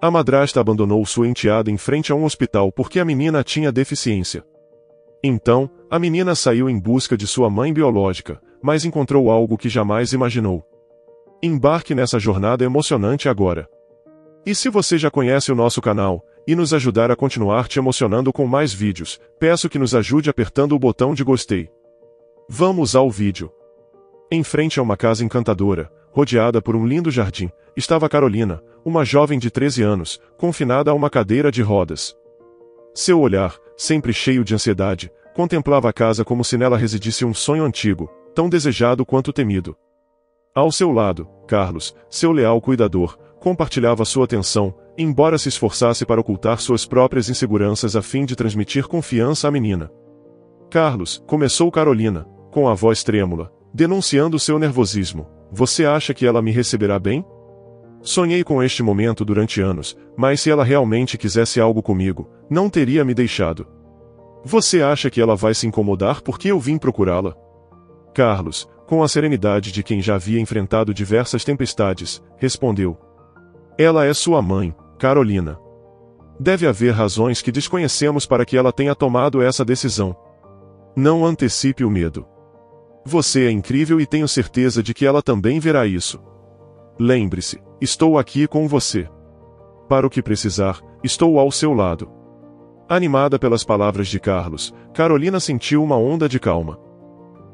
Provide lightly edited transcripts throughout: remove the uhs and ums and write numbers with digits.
A madrasta abandonou sua enteada em frente a um hospital porque a menina tinha deficiência. Então, a menina saiu em busca de sua mãe biológica, mas encontrou algo que jamais imaginou. Embarque nessa jornada emocionante agora. E se você já conhece o nosso canal, e nos ajudar a continuar te emocionando com mais vídeos, peço que nos ajude apertando o botão de gostei. Vamos ao vídeo. Em frente a uma casa encantadora, rodeada por um lindo jardim, estava Carolina, uma jovem de 13 anos, confinada a uma cadeira de rodas. Seu olhar, sempre cheio de ansiedade, contemplava a casa como se nela residisse um sonho antigo, tão desejado quanto temido. Ao seu lado, Carlos, seu leal cuidador, compartilhava sua atenção, embora se esforçasse para ocultar suas próprias inseguranças a fim de transmitir confiança à menina. Carlos, começou Carolina, com a voz trêmula, denunciando seu nervosismo. Você acha que ela me receberá bem? Sonhei com este momento durante anos, mas se ela realmente quisesse algo comigo, não teria me deixado. Você acha que ela vai se incomodar porque eu vim procurá-la? Carlos, com a serenidade de quem já havia enfrentado diversas tempestades, respondeu. Ela é sua mãe, Carolina. Deve haver razões que desconhecemos para que ela tenha tomado essa decisão. Não antecipe o medo. Você é incrível e tenho certeza de que ela também verá isso. Lembre-se, estou aqui com você. Para o que precisar, estou ao seu lado. Animada pelas palavras de Carlos, Carolina sentiu uma onda de calma.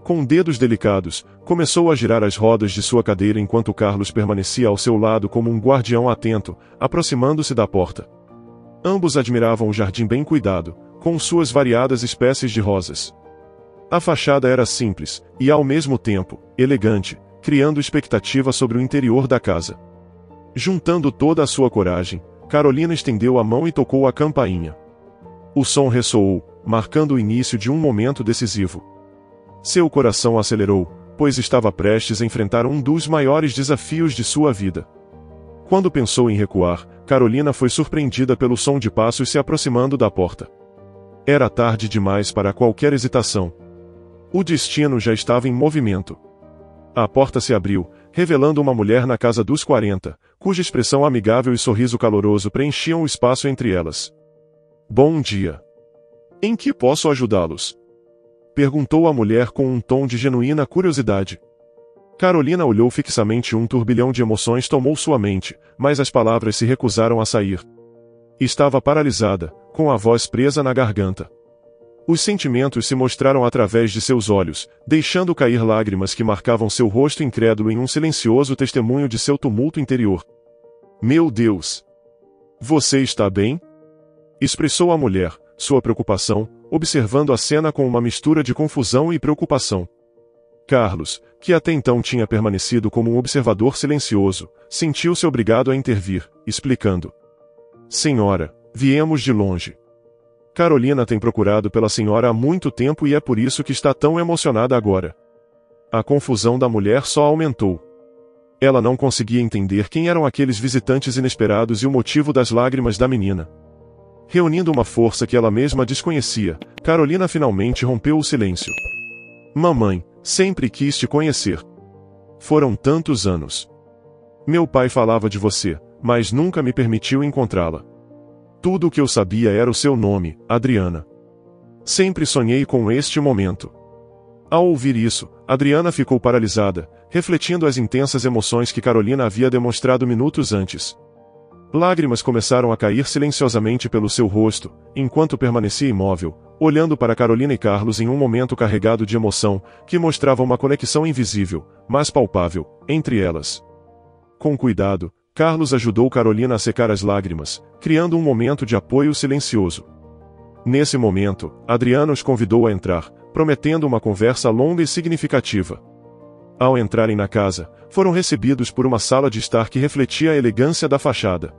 Com dedos delicados, começou a girar as rodas de sua cadeira enquanto Carlos permanecia ao seu lado como um guardião atento, aproximando-se da porta. Ambos admiravam o jardim bem cuidado, com suas variadas espécies de rosas. A fachada era simples, e ao mesmo tempo, elegante, criando expectativa sobre o interior da casa. Juntando toda a sua coragem, Carolina estendeu a mão e tocou a campainha. O som ressoou, marcando o início de um momento decisivo. Seu coração acelerou, pois estava prestes a enfrentar um dos maiores desafios de sua vida. Quando pensou em recuar, Carolina foi surpreendida pelo som de passos se aproximando da porta. Era tarde demais para qualquer hesitação. O destino já estava em movimento. A porta se abriu, revelando uma mulher na casa dos 40, cuja expressão amigável e sorriso caloroso preenchiam o espaço entre elas. Bom dia. Em que posso ajudá-los? Perguntou a mulher com um tom de genuína curiosidade. Carolina olhou fixamente. Um turbilhão de emoções tomou sua mente, mas as palavras se recusaram a sair. Estava paralisada, com a voz presa na garganta. Os sentimentos se mostraram através de seus olhos, deixando cair lágrimas que marcavam seu rosto incrédulo em um silencioso testemunho de seu tumulto interior. Meu Deus! Você está bem? Expressou a mulher, sua preocupação, observando a cena com uma mistura de confusão e preocupação. Carlos, que até então tinha permanecido como um observador silencioso, sentiu-se obrigado a intervir, explicando. Senhora, viemos de longe. Carolina tem procurado pela senhora há muito tempo e é por isso que está tão emocionada agora. A confusão da mulher só aumentou. Ela não conseguia entender quem eram aqueles visitantes inesperados e o motivo das lágrimas da menina. Reunindo uma força que ela mesma desconhecia, Carolina finalmente rompeu o silêncio. Mamãe, sempre quis te conhecer. Foram tantos anos. Meu pai falava de você, mas nunca me permitiu encontrá-la. Tudo o que eu sabia era o seu nome, Adriana. Sempre sonhei com este momento. Ao ouvir isso, Adriana ficou paralisada, refletindo as intensas emoções que Carolina havia demonstrado minutos antes. Lágrimas começaram a cair silenciosamente pelo seu rosto, enquanto permanecia imóvel, olhando para Carolina e Carlos em um momento carregado de emoção, que mostrava uma conexão invisível, mas palpável, entre elas. Com cuidado, Carlos ajudou Carolina a secar as lágrimas, criando um momento de apoio silencioso. Nesse momento, Adriana os convidou a entrar, prometendo uma conversa longa e significativa. Ao entrarem na casa, foram recebidos por uma sala de estar que refletia a elegância da fachada.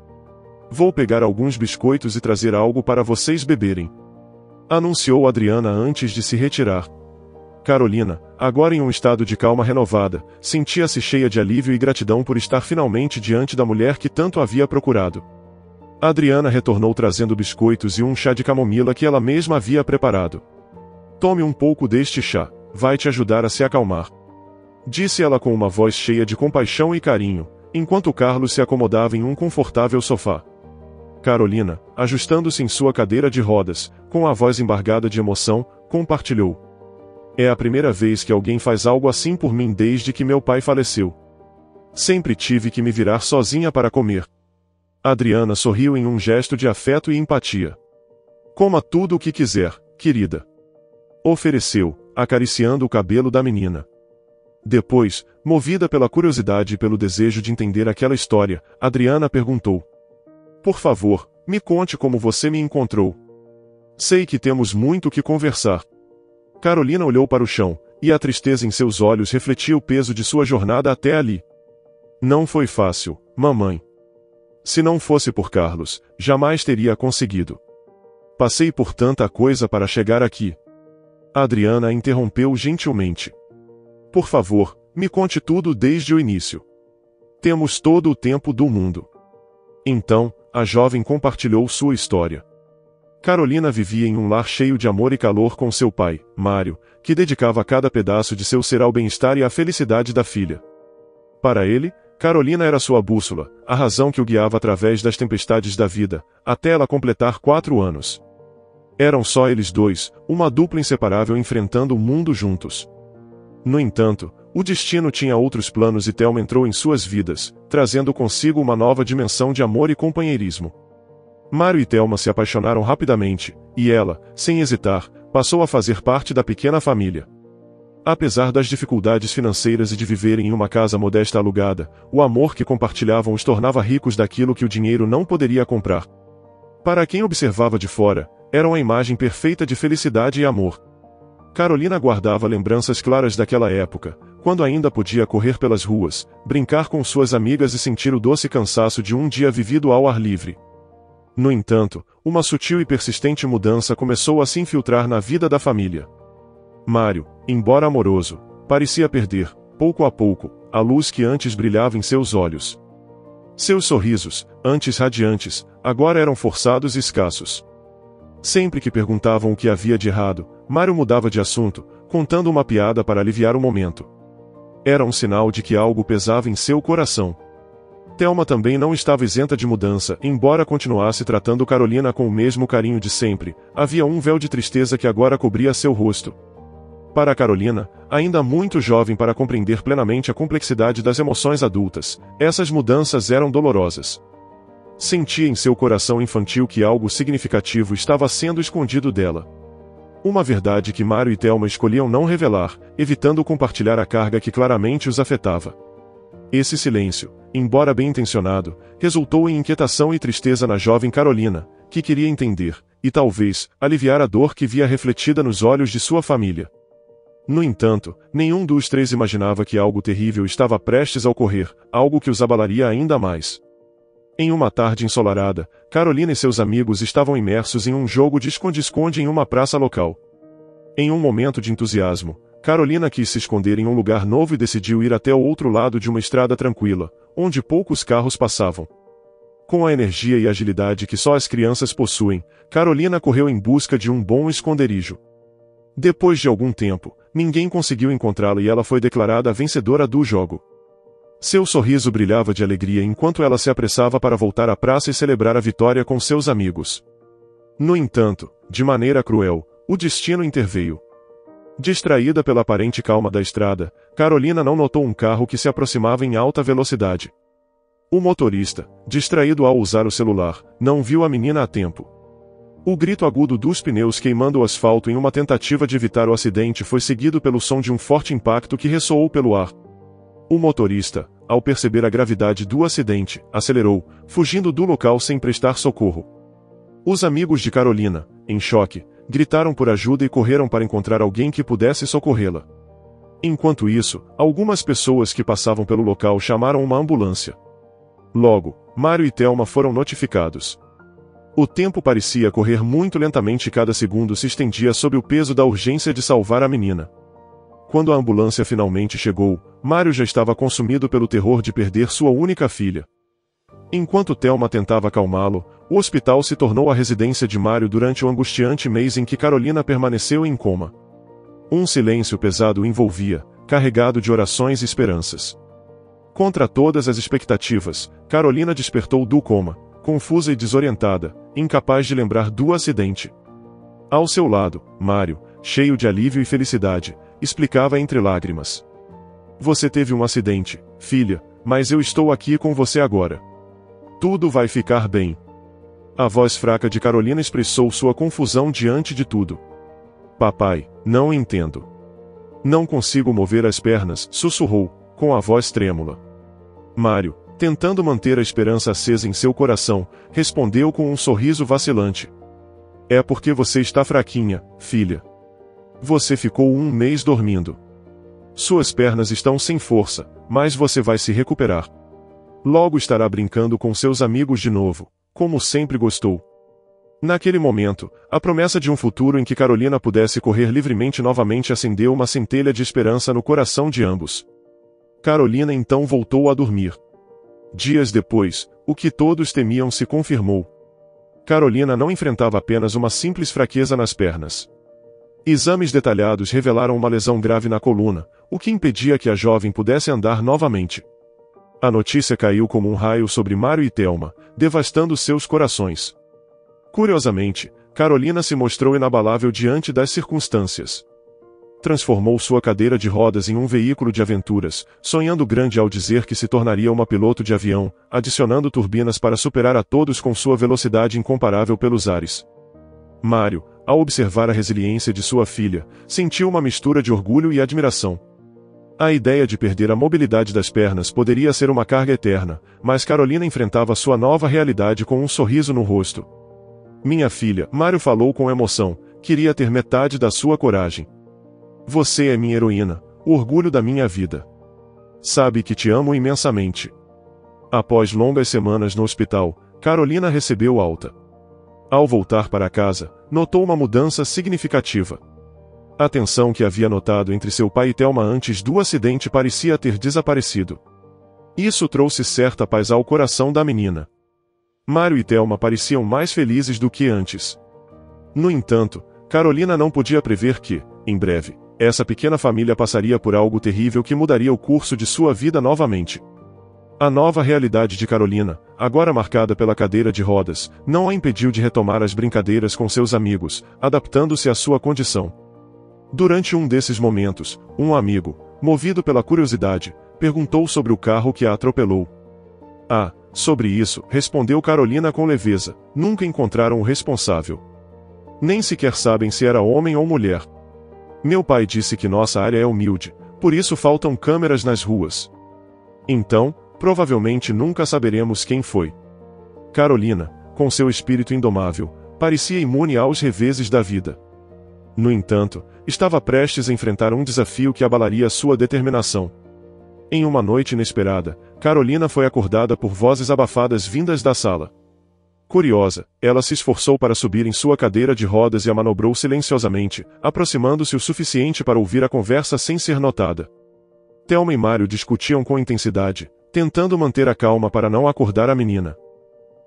Vou pegar alguns biscoitos e trazer algo para vocês beberem. Anunciou Adriana antes de se retirar. Carolina, agora em um estado de calma renovada, sentia-se cheia de alívio e gratidão por estar finalmente diante da mulher que tanto havia procurado. Adriana retornou trazendo biscoitos e um chá de camomila que ela mesma havia preparado. Tome um pouco deste chá, vai te ajudar a se acalmar. Disse ela com uma voz cheia de compaixão e carinho, enquanto Carlos se acomodava em um confortável sofá. Carolina, ajustando-se em sua cadeira de rodas, com a voz embargada de emoção, compartilhou. É a primeira vez que alguém faz algo assim por mim desde que meu pai faleceu. Sempre tive que me virar sozinha para comer. Adriana sorriu em um gesto de afeto e empatia. Coma tudo o que quiser, querida. Ofereceu, acariciando o cabelo da menina. Depois, movida pela curiosidade e pelo desejo de entender aquela história, Adriana perguntou. Por favor, me conte como você me encontrou. Sei que temos muito o que conversar. Carolina olhou para o chão, e a tristeza em seus olhos refletia o peso de sua jornada até ali. Não foi fácil, mamãe. Se não fosse por Carlos, jamais teria conseguido. Passei por tanta coisa para chegar aqui. Adriana a interrompeu gentilmente. Por favor, me conte tudo desde o início. Temos todo o tempo do mundo. Então, a jovem compartilhou sua história. Carolina vivia em um lar cheio de amor e calor com seu pai, Mário, que dedicava cada pedaço de seu ser ao bem-estar e à felicidade da filha. Para ele, Carolina era sua bússola, a razão que o guiava através das tempestades da vida, até ela completar 4 anos. Eram só eles dois, uma dupla inseparável enfrentando o mundo juntos. No entanto, o destino tinha outros planos e Thelma entrou em suas vidas, trazendo consigo uma nova dimensão de amor e companheirismo. Mário e Thelma se apaixonaram rapidamente, e ela, sem hesitar, passou a fazer parte da pequena família. Apesar das dificuldades financeiras e de viverem em uma casa modesta alugada, o amor que compartilhavam os tornava ricos daquilo que o dinheiro não poderia comprar. Para quem observava de fora, eram a imagem perfeita de felicidade e amor. Carolina guardava lembranças claras daquela época, quando ainda podia correr pelas ruas, brincar com suas amigas e sentir o doce cansaço de um dia vivido ao ar livre. No entanto, uma sutil e persistente mudança começou a se infiltrar na vida da família. Mário, embora amoroso, parecia perder, pouco a pouco, a luz que antes brilhava em seus olhos. Seus sorrisos, antes radiantes, agora eram forçados e escassos. Sempre que perguntavam o que havia de errado, Mário mudava de assunto, contando uma piada para aliviar o momento. Era um sinal de que algo pesava em seu coração. Thelma também não estava isenta de mudança, embora continuasse tratando Carolina com o mesmo carinho de sempre, havia um véu de tristeza que agora cobria seu rosto. Para Carolina, ainda muito jovem para compreender plenamente a complexidade das emoções adultas, essas mudanças eram dolorosas. Sentia em seu coração infantil que algo significativo estava sendo escondido dela. Uma verdade que Mário e Thelma escolhiam não revelar, evitando compartilhar a carga que claramente os afetava. Esse silêncio, embora bem intencionado, resultou em inquietação e tristeza na jovem Carolina, que queria entender, e talvez, aliviar a dor que via refletida nos olhos de sua família. No entanto, nenhum dos três imaginava que algo terrível estava prestes a ocorrer, algo que os abalaria ainda mais. Em uma tarde ensolarada, Carolina e seus amigos estavam imersos em um jogo de esconde-esconde em uma praça local. Em um momento de entusiasmo, Carolina quis se esconder em um lugar novo e decidiu ir até o outro lado de uma estrada tranquila, onde poucos carros passavam. Com a energia e agilidade que só as crianças possuem, Carolina correu em busca de um bom esconderijo. Depois de algum tempo, ninguém conseguiu encontrá-la e ela foi declarada a vencedora do jogo. Seu sorriso brilhava de alegria enquanto ela se apressava para voltar à praça e celebrar a vitória com seus amigos. No entanto, de maneira cruel, o destino interveio. Distraída pela aparente calma da estrada, Carolina não notou um carro que se aproximava em alta velocidade. O motorista, distraído ao usar o celular, não viu a menina a tempo. O grito agudo dos pneus queimando o asfalto em uma tentativa de evitar o acidente foi seguido pelo som de um forte impacto que ressoou pelo ar. O motorista, ao perceber a gravidade do acidente, acelerou, fugindo do local sem prestar socorro. Os amigos de Carolina, em choque, gritaram por ajuda e correram para encontrar alguém que pudesse socorrê-la. Enquanto isso, algumas pessoas que passavam pelo local chamaram uma ambulância. Logo, Mário e Thelma foram notificados. O tempo parecia correr muito lentamente e cada segundo se estendia sob o peso da urgência de salvar a menina. Quando a ambulância finalmente chegou, Mário já estava consumido pelo terror de perder sua única filha. Enquanto Thelma tentava acalmá-lo, o hospital se tornou a residência de Mário durante o angustiante mês em que Carolina permaneceu em coma. Um silêncio pesado o envolvia, carregado de orações e esperanças. Contra todas as expectativas, Carolina despertou do coma, confusa e desorientada, incapaz de lembrar do acidente. Ao seu lado, Mário, cheio de alívio e felicidade, explicava entre lágrimas. Você teve um acidente, filha, mas eu estou aqui com você agora. Tudo vai ficar bem. A voz fraca de Carolina expressou sua confusão diante de tudo. Papai, não entendo. Não consigo mover as pernas, sussurrou, com a voz trêmula. Mário, tentando manter a esperança acesa em seu coração, respondeu com um sorriso vacilante. É porque você está fraquinha, filha. Você ficou um mês dormindo. Suas pernas estão sem força, mas você vai se recuperar. Logo estará brincando com seus amigos de novo, como sempre gostou. Naquele momento, a promessa de um futuro em que Carolina pudesse correr livremente novamente acendeu uma centelha de esperança no coração de ambos. Carolina então voltou a dormir. Dias depois, o que todos temiam se confirmou. Carolina não enfrentava apenas uma simples fraqueza nas pernas. Exames detalhados revelaram uma lesão grave na coluna, o que impedia que a jovem pudesse andar novamente. A notícia caiu como um raio sobre Mário e Thelma, devastando seus corações. Curiosamente, Carolina se mostrou inabalável diante das circunstâncias. Transformou sua cadeira de rodas em um veículo de aventuras, sonhando grande ao dizer que se tornaria uma piloto de avião, adicionando turbinas para superar a todos com sua velocidade incomparável pelos ares. Mário, ao observar a resiliência de sua filha, sentiu uma mistura de orgulho e admiração. A ideia de perder a mobilidade das pernas poderia ser uma carga eterna, mas Carolina enfrentava sua nova realidade com um sorriso no rosto. Minha filha, Mário falou com emoção, queria ter metade da sua coragem. Você é minha heroína, o orgulho da minha vida. Sabe que te amo imensamente. Após longas semanas no hospital, Carolina recebeu alta. Ao voltar para casa, notou uma mudança significativa. A tensão que havia notado entre seu pai e Thelma antes do acidente parecia ter desaparecido. Isso trouxe certa paz ao coração da menina. Mário e Thelma pareciam mais felizes do que antes. No entanto, Carolina não podia prever que, em breve, essa pequena família passaria por algo terrível que mudaria o curso de sua vida novamente. A nova realidade de Carolina, agora marcada pela cadeira de rodas, não a impediu de retomar as brincadeiras com seus amigos, adaptando-se à sua condição. Durante um desses momentos, um amigo, movido pela curiosidade, perguntou sobre o carro que a atropelou. Ah, sobre isso, respondeu Carolina com leveza, nunca encontraram o responsável. Nem sequer sabem se era homem ou mulher. Meu pai disse que nossa área é humilde, por isso faltam câmeras nas ruas. Então, provavelmente nunca saberemos quem foi. Carolina, com seu espírito indomável, parecia imune aos reveses da vida. No entanto, estava prestes a enfrentar um desafio que abalaria sua determinação. Em uma noite inesperada, Carolina foi acordada por vozes abafadas vindas da sala. Curiosa, ela se esforçou para subir em sua cadeira de rodas e a manobrou silenciosamente, aproximando-se o suficiente para ouvir a conversa sem ser notada. Thelma e Mário discutiam com intensidade, tentando manter a calma para não acordar a menina.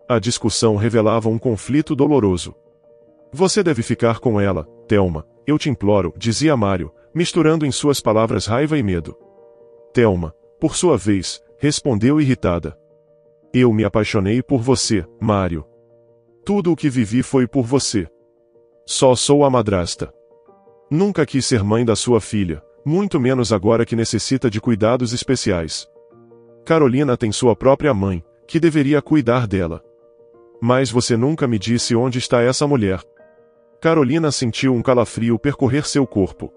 A discussão revelava um conflito doloroso. Você deve ficar com ela, Thelma, eu te imploro, dizia Mário, misturando em suas palavras raiva e medo. Thelma, por sua vez, respondeu irritada. Eu me apaixonei por você, Mário. Tudo o que vivi foi por você. Só sou a madrasta. Nunca quis ser mãe da sua filha, muito menos agora que necessita de cuidados especiais. Carolina tem sua própria mãe, que deveria cuidar dela. Mas você nunca me disse onde está essa mulher. Carolina sentiu um calafrio percorrer seu corpo.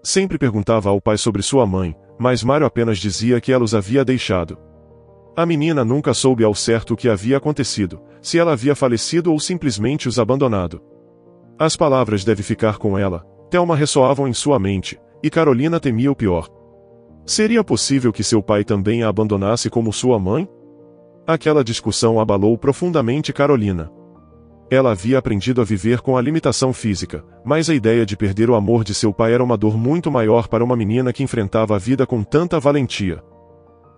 Sempre perguntava ao pai sobre sua mãe, mas Mário apenas dizia que ela os havia deixado. A menina nunca soube ao certo o que havia acontecido, se ela havia falecido ou simplesmente os abandonado. As palavras "deve ficar com ela", Thelma ressoavam em sua mente, e Carolina temia o pior. Seria possível que seu pai também a abandonasse como sua mãe? Aquela discussão abalou profundamente Carolina. Ela havia aprendido a viver com a limitação física, mas a ideia de perder o amor de seu pai era uma dor muito maior para uma menina que enfrentava a vida com tanta valentia.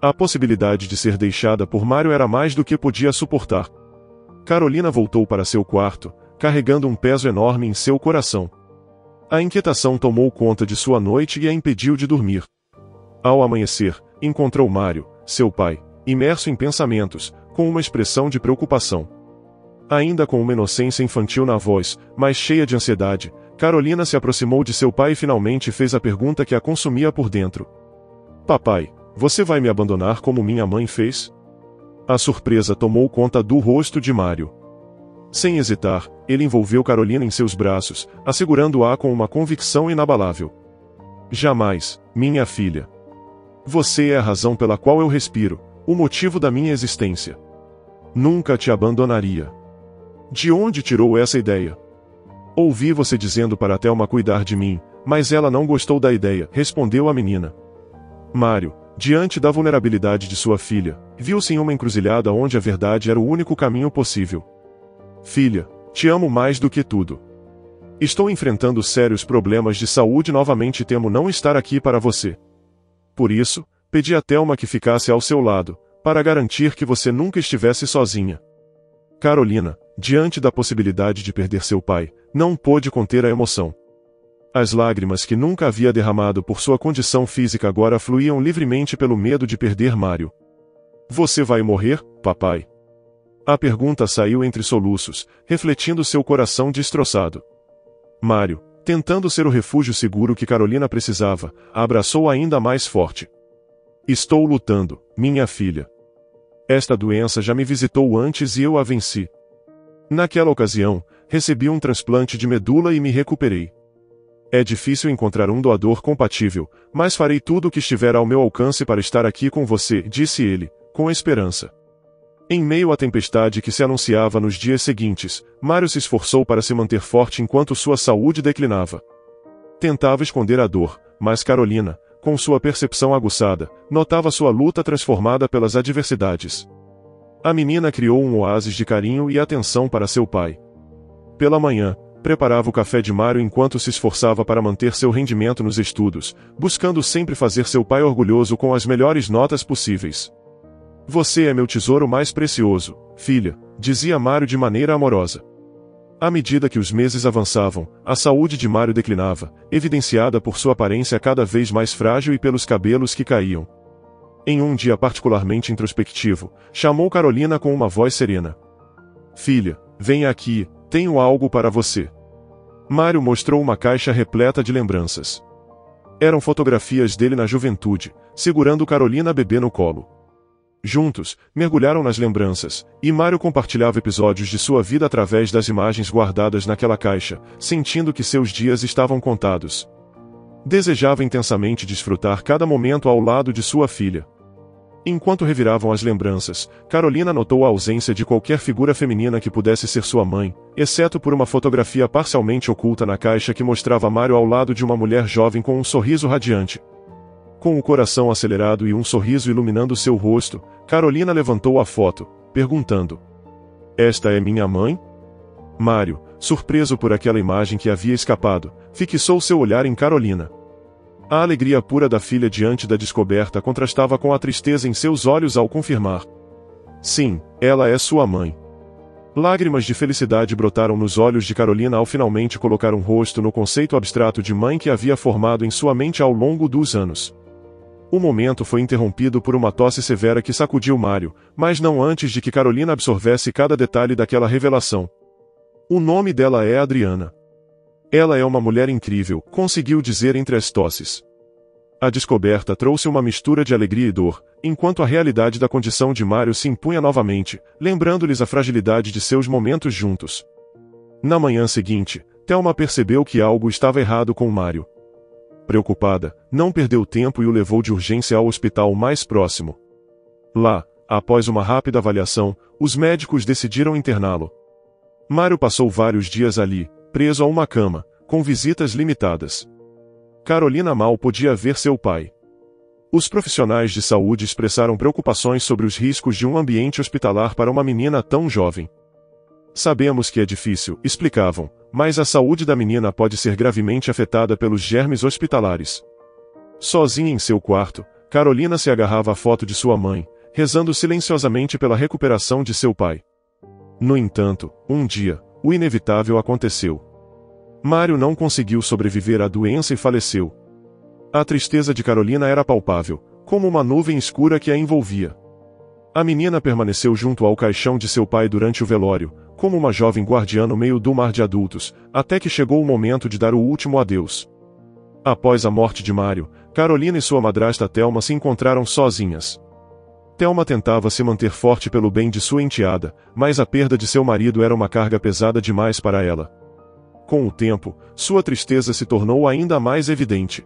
A possibilidade de ser deixada por Mário era mais do que podia suportar. Carolina voltou para seu quarto, carregando um peso enorme em seu coração. A inquietação tomou conta de sua noite e a impediu de dormir. Ao amanhecer, encontrou Mário, seu pai, imerso em pensamentos, com uma expressão de preocupação. Ainda com uma inocência infantil na voz, mas cheia de ansiedade, Carolina se aproximou de seu pai e finalmente fez a pergunta que a consumia por dentro. Papai, você vai me abandonar como minha mãe fez? A surpresa tomou conta do rosto de Mário. Sem hesitar, ele envolveu Carolina em seus braços, assegurando-a com uma convicção inabalável. Jamais, minha filha. Você é a razão pela qual eu respiro, o motivo da minha existência. Nunca te abandonaria. De onde tirou essa ideia? Ouvi você dizendo para Thelma cuidar de mim, mas ela não gostou da ideia, respondeu a menina. Mário, diante da vulnerabilidade de sua filha, viu-se em uma encruzilhada onde a verdade era o único caminho possível. Filha, te amo mais do que tudo. Estou enfrentando sérios problemas de saúde novamente e temo não estar aqui para você. Por isso, pedi a Thelma que ficasse ao seu lado, para garantir que você nunca estivesse sozinha. Carolina, diante da possibilidade de perder seu pai, não pôde conter a emoção. As lágrimas que nunca havia derramado por sua condição física agora fluíam livremente pelo medo de perder Mário. Você vai morrer, papai? A pergunta saiu entre soluços, refletindo seu coração destroçado. Mário, tentando ser o refúgio seguro que Carolina precisava, a abraçou ainda mais forte. Estou lutando, minha filha. Esta doença já me visitou antes e eu a venci. Naquela ocasião, recebi um transplante de medula e me recuperei. É difícil encontrar um doador compatível, mas farei tudo o que estiver ao meu alcance para estar aqui com você, disse ele, com esperança. Em meio à tempestade que se anunciava nos dias seguintes, Mário se esforçou para se manter forte enquanto sua saúde declinava. Tentava esconder a dor, mas Carolina, com sua percepção aguçada, notava sua luta transformada pelas adversidades. A menina criou um oásis de carinho e atenção para seu pai. Pela manhã, preparava o café de Mário enquanto se esforçava para manter seu rendimento nos estudos, buscando sempre fazer seu pai orgulhoso com as melhores notas possíveis. Você é meu tesouro mais precioso, filha, dizia Mário de maneira amorosa. À medida que os meses avançavam, a saúde de Mário declinava, evidenciada por sua aparência cada vez mais frágil e pelos cabelos que caíam. Em um dia particularmente introspectivo, chamou Carolina com uma voz serena. Filha, venha aqui, tenho algo para você. Mário mostrou uma caixa repleta de lembranças. Eram fotografias dele na juventude, segurando Carolina bebê no colo. Juntos, mergulharam nas lembranças, e Mário compartilhava episódios de sua vida através das imagens guardadas naquela caixa, sentindo que seus dias estavam contados. Desejava intensamente desfrutar cada momento ao lado de sua filha. Enquanto reviravam as lembranças, Carolina notou a ausência de qualquer figura feminina que pudesse ser sua mãe, exceto por uma fotografia parcialmente oculta na caixa que mostrava Mário ao lado de uma mulher jovem com um sorriso radiante. Com o coração acelerado e um sorriso iluminando seu rosto, Carolina levantou a foto, perguntando: Esta é minha mãe? Mário, surpreso por aquela imagem que havia escapado, fixou seu olhar em Carolina. A alegria pura da filha diante da descoberta contrastava com a tristeza em seus olhos ao confirmar. Sim, ela é sua mãe. Lágrimas de felicidade brotaram nos olhos de Carolina ao finalmente colocar um rosto no conceito abstrato de mãe que havia formado em sua mente ao longo dos anos. O momento foi interrompido por uma tosse severa que sacudiu Mário, mas não antes de que Carolina absorvesse cada detalhe daquela revelação. O nome dela é Adriana. Ela é uma mulher incrível, conseguiu dizer entre as tosses. A descoberta trouxe uma mistura de alegria e dor, enquanto a realidade da condição de Mário se impunha novamente, lembrando-lhes a fragilidade de seus momentos juntos. Na manhã seguinte, Thelma percebeu que algo estava errado com Mário. Preocupada, não perdeu tempo e o levou de urgência ao hospital mais próximo. Lá, após uma rápida avaliação, os médicos decidiram interná-lo. Mário passou vários dias ali, preso a uma cama, com visitas limitadas. Carolina mal podia ver seu pai. Os profissionais de saúde expressaram preocupações sobre os riscos de um ambiente hospitalar para uma menina tão jovem. Sabemos que é difícil, explicavam, mas a saúde da menina pode ser gravemente afetada pelos germes hospitalares. Sozinha em seu quarto, Carolina se agarrava à foto de sua mãe, rezando silenciosamente pela recuperação de seu pai. No entanto, um dia, o inevitável aconteceu. Mário não conseguiu sobreviver à doença e faleceu. A tristeza de Carolina era palpável, como uma nuvem escura que a envolvia. A menina permaneceu junto ao caixão de seu pai durante o velório, como uma jovem guardiã no meio do mar de adultos, até que chegou o momento de dar o último adeus. Após a morte de Mário, Carolina e sua madrasta Thelma se encontraram sozinhas. Thelma tentava se manter forte pelo bem de sua enteada, mas a perda de seu marido era uma carga pesada demais para ela. Com o tempo, sua tristeza se tornou ainda mais evidente.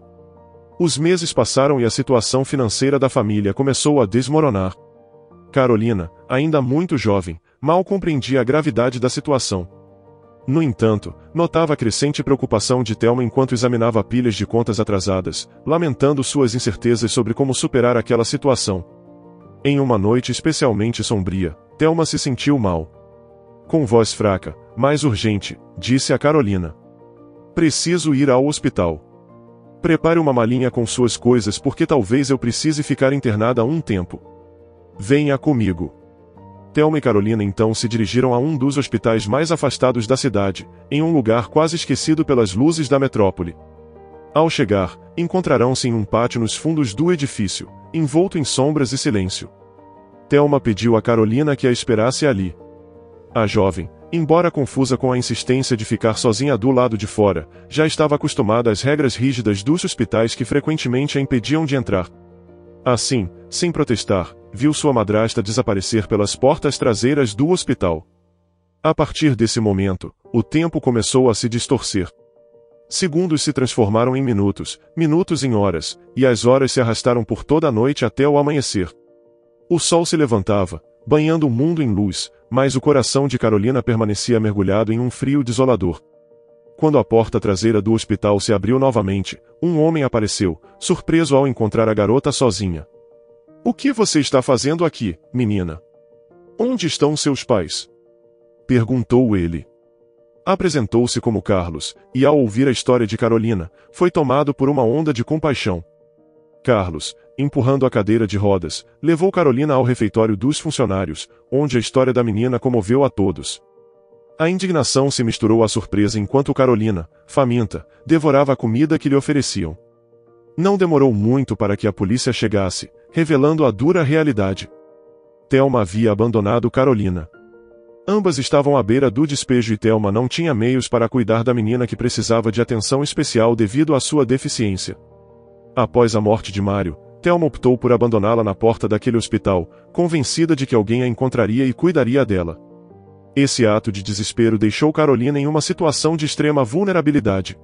Os meses passaram e a situação financeira da família começou a desmoronar. Carolina, ainda muito jovem, mal compreendia a gravidade da situação. No entanto, notava a crescente preocupação de Thelma enquanto examinava pilhas de contas atrasadas, lamentando suas incertezas sobre como superar aquela situação. Em uma noite especialmente sombria, Thelma se sentiu mal. Com voz fraca, mais urgente, disse a Carolina: "Preciso ir ao hospital. Prepare uma malinha com suas coisas porque talvez eu precise ficar internada um tempo. Venha comigo." Thelma e Carolina então se dirigiram a um dos hospitais mais afastados da cidade, em um lugar quase esquecido pelas luzes da metrópole. Ao chegar, encontrarão-se em um pátio nos fundos do edifício, envolto em sombras e silêncio. Thelma pediu a Carolina que a esperasse ali. A jovem, embora confusa com a insistência de ficar sozinha do lado de fora, já estava acostumada às regras rígidas dos hospitais que frequentemente a impediam de entrar. Assim, sem protestar, viu sua madrasta desaparecer pelas portas traseiras do hospital. A partir desse momento, o tempo começou a se distorcer. Segundos se transformaram em minutos, minutos em horas, e as horas se arrastaram por toda a noite até o amanhecer. O sol se levantava, banhando o mundo em luz, mas o coração de Carolina permanecia mergulhado em um frio desolador. Quando a porta traseira do hospital se abriu novamente, um homem apareceu, surpreso ao encontrar a garota sozinha. "O que você está fazendo aqui, menina? Onde estão seus pais?" perguntou ele. Apresentou-se como Carlos, e ao ouvir a história de Carolina, foi tomado por uma onda de compaixão. Carlos, empurrando a cadeira de rodas, levou Carolina ao refeitório dos funcionários, onde a história da menina comoveu a todos. A indignação se misturou à surpresa enquanto Carolina, faminta, devorava a comida que lhe ofereciam. Não demorou muito para que a polícia chegasse, revelando a dura realidade. Thelma havia abandonado Carolina. Ambas estavam à beira do despejo e Thelma não tinha meios para cuidar da menina que precisava de atenção especial devido à sua deficiência. Após a morte de Mário, Thelma optou por abandoná-la na porta daquele hospital, convencida de que alguém a encontraria e cuidaria dela. Esse ato de desespero deixou Carolina em uma situação de extrema vulnerabilidade.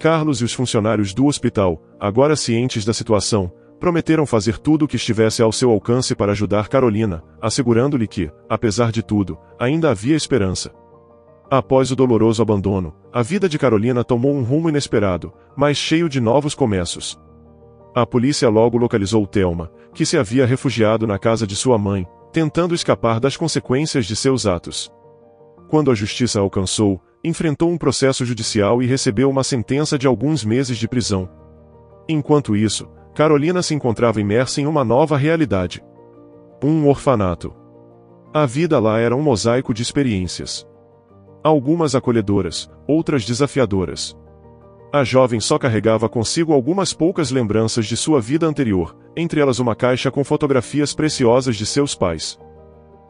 Carlos e os funcionários do hospital, agora cientes da situação, prometeram fazer tudo o que estivesse ao seu alcance para ajudar Carolina, assegurando-lhe que, apesar de tudo, ainda havia esperança. Após o doloroso abandono, a vida de Carolina tomou um rumo inesperado, mas cheio de novos começos. A polícia logo localizou Thelma, que se havia refugiado na casa de sua mãe, tentando escapar das consequências de seus atos. Quando a justiça a alcançou, enfrentou um processo judicial e recebeu uma sentença de alguns meses de prisão. Enquanto isso, Carolina se encontrava imersa em uma nova realidade. Um orfanato. A vida lá era um mosaico de experiências. Algumas acolhedoras, outras desafiadoras. A jovem só carregava consigo algumas poucas lembranças de sua vida anterior, entre elas uma caixa com fotografias preciosas de seus pais.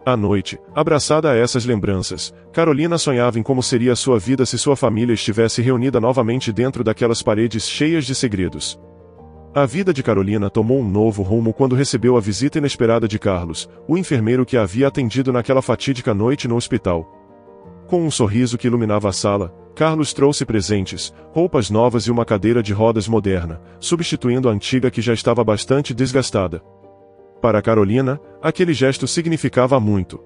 À noite, abraçada a essas lembranças, Carolina sonhava em como seria a sua vida se sua família estivesse reunida novamente dentro daquelas paredes cheias de segredos. A vida de Carolina tomou um novo rumo quando recebeu a visita inesperada de Carlos, o enfermeiro que a havia atendido naquela fatídica noite no hospital. Com um sorriso que iluminava a sala, Carlos trouxe presentes, roupas novas e uma cadeira de rodas moderna, substituindo a antiga que já estava bastante desgastada. Para Carolina, aquele gesto significava muito.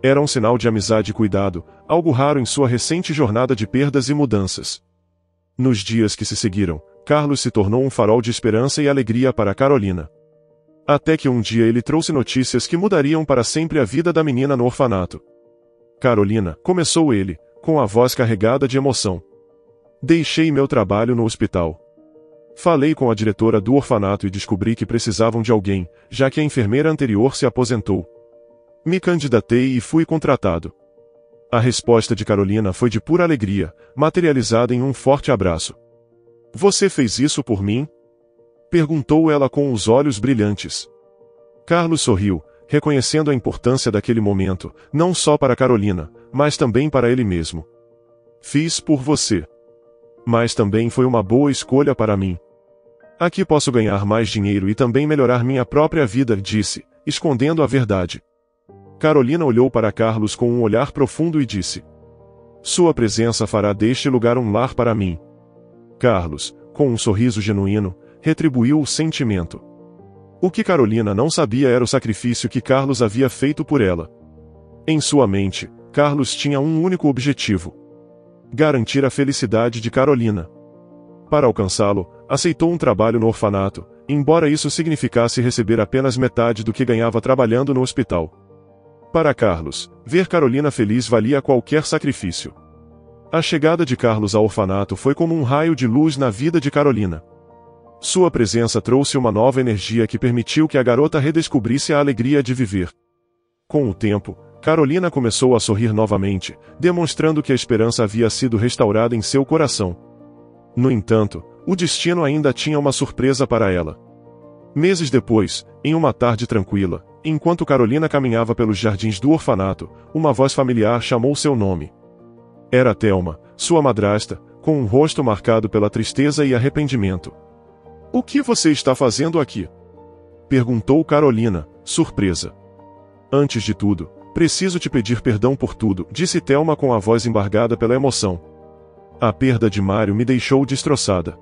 Era um sinal de amizade e cuidado, algo raro em sua recente jornada de perdas e mudanças. Nos dias que se seguiram, Carlos se tornou um farol de esperança e alegria para Carolina. Até que um dia ele trouxe notícias que mudariam para sempre a vida da menina no orfanato. "Carolina", começou ele, com a voz carregada de emoção. "Deixei meu trabalho no hospital. Falei com a diretora do orfanato e descobri que precisavam de alguém, já que a enfermeira anterior se aposentou. Me candidatei e fui contratado." A resposta de Carolina foi de pura alegria, materializada em um forte abraço. "Você fez isso por mim?" perguntou ela com os olhos brilhantes. Carlos sorriu, reconhecendo a importância daquele momento, não só para Carolina, mas também para ele mesmo. Fiz por você. Mas também foi uma boa escolha para mim. Aqui posso ganhar mais dinheiro e também melhorar minha própria vida, disse, escondendo a verdade. Carolina olhou para Carlos com um olhar profundo e disse: Sua presença fará deste lugar um lar para mim. Carlos, com um sorriso genuíno, retribuiu o sentimento. O que Carolina não sabia era o sacrifício que Carlos havia feito por ela. Em sua mente, Carlos tinha um único objetivo: garantir a felicidade de Carolina. Para alcançá-lo, aceitou um trabalho no orfanato, embora isso significasse receber apenas metade do que ganhava trabalhando no hospital. Para Carlos, ver Carolina feliz valia qualquer sacrifício. A chegada de Carlos ao orfanato foi como um raio de luz na vida de Carolina. Sua presença trouxe uma nova energia que permitiu que a garota redescobrisse a alegria de viver. Com o tempo, Carolina começou a sorrir novamente, demonstrando que a esperança havia sido restaurada em seu coração. No entanto, o destino ainda tinha uma surpresa para ela. Meses depois, em uma tarde tranquila, enquanto Carolina caminhava pelos jardins do orfanato, uma voz familiar chamou seu nome. Era Thelma, sua madrasta, com um rosto marcado pela tristeza e arrependimento. O que você está fazendo aqui? Perguntou Carolina, surpresa. Antes de tudo, preciso te pedir perdão por tudo, disse Thelma com a voz embargada pela emoção. A perda de Mário me deixou destroçada.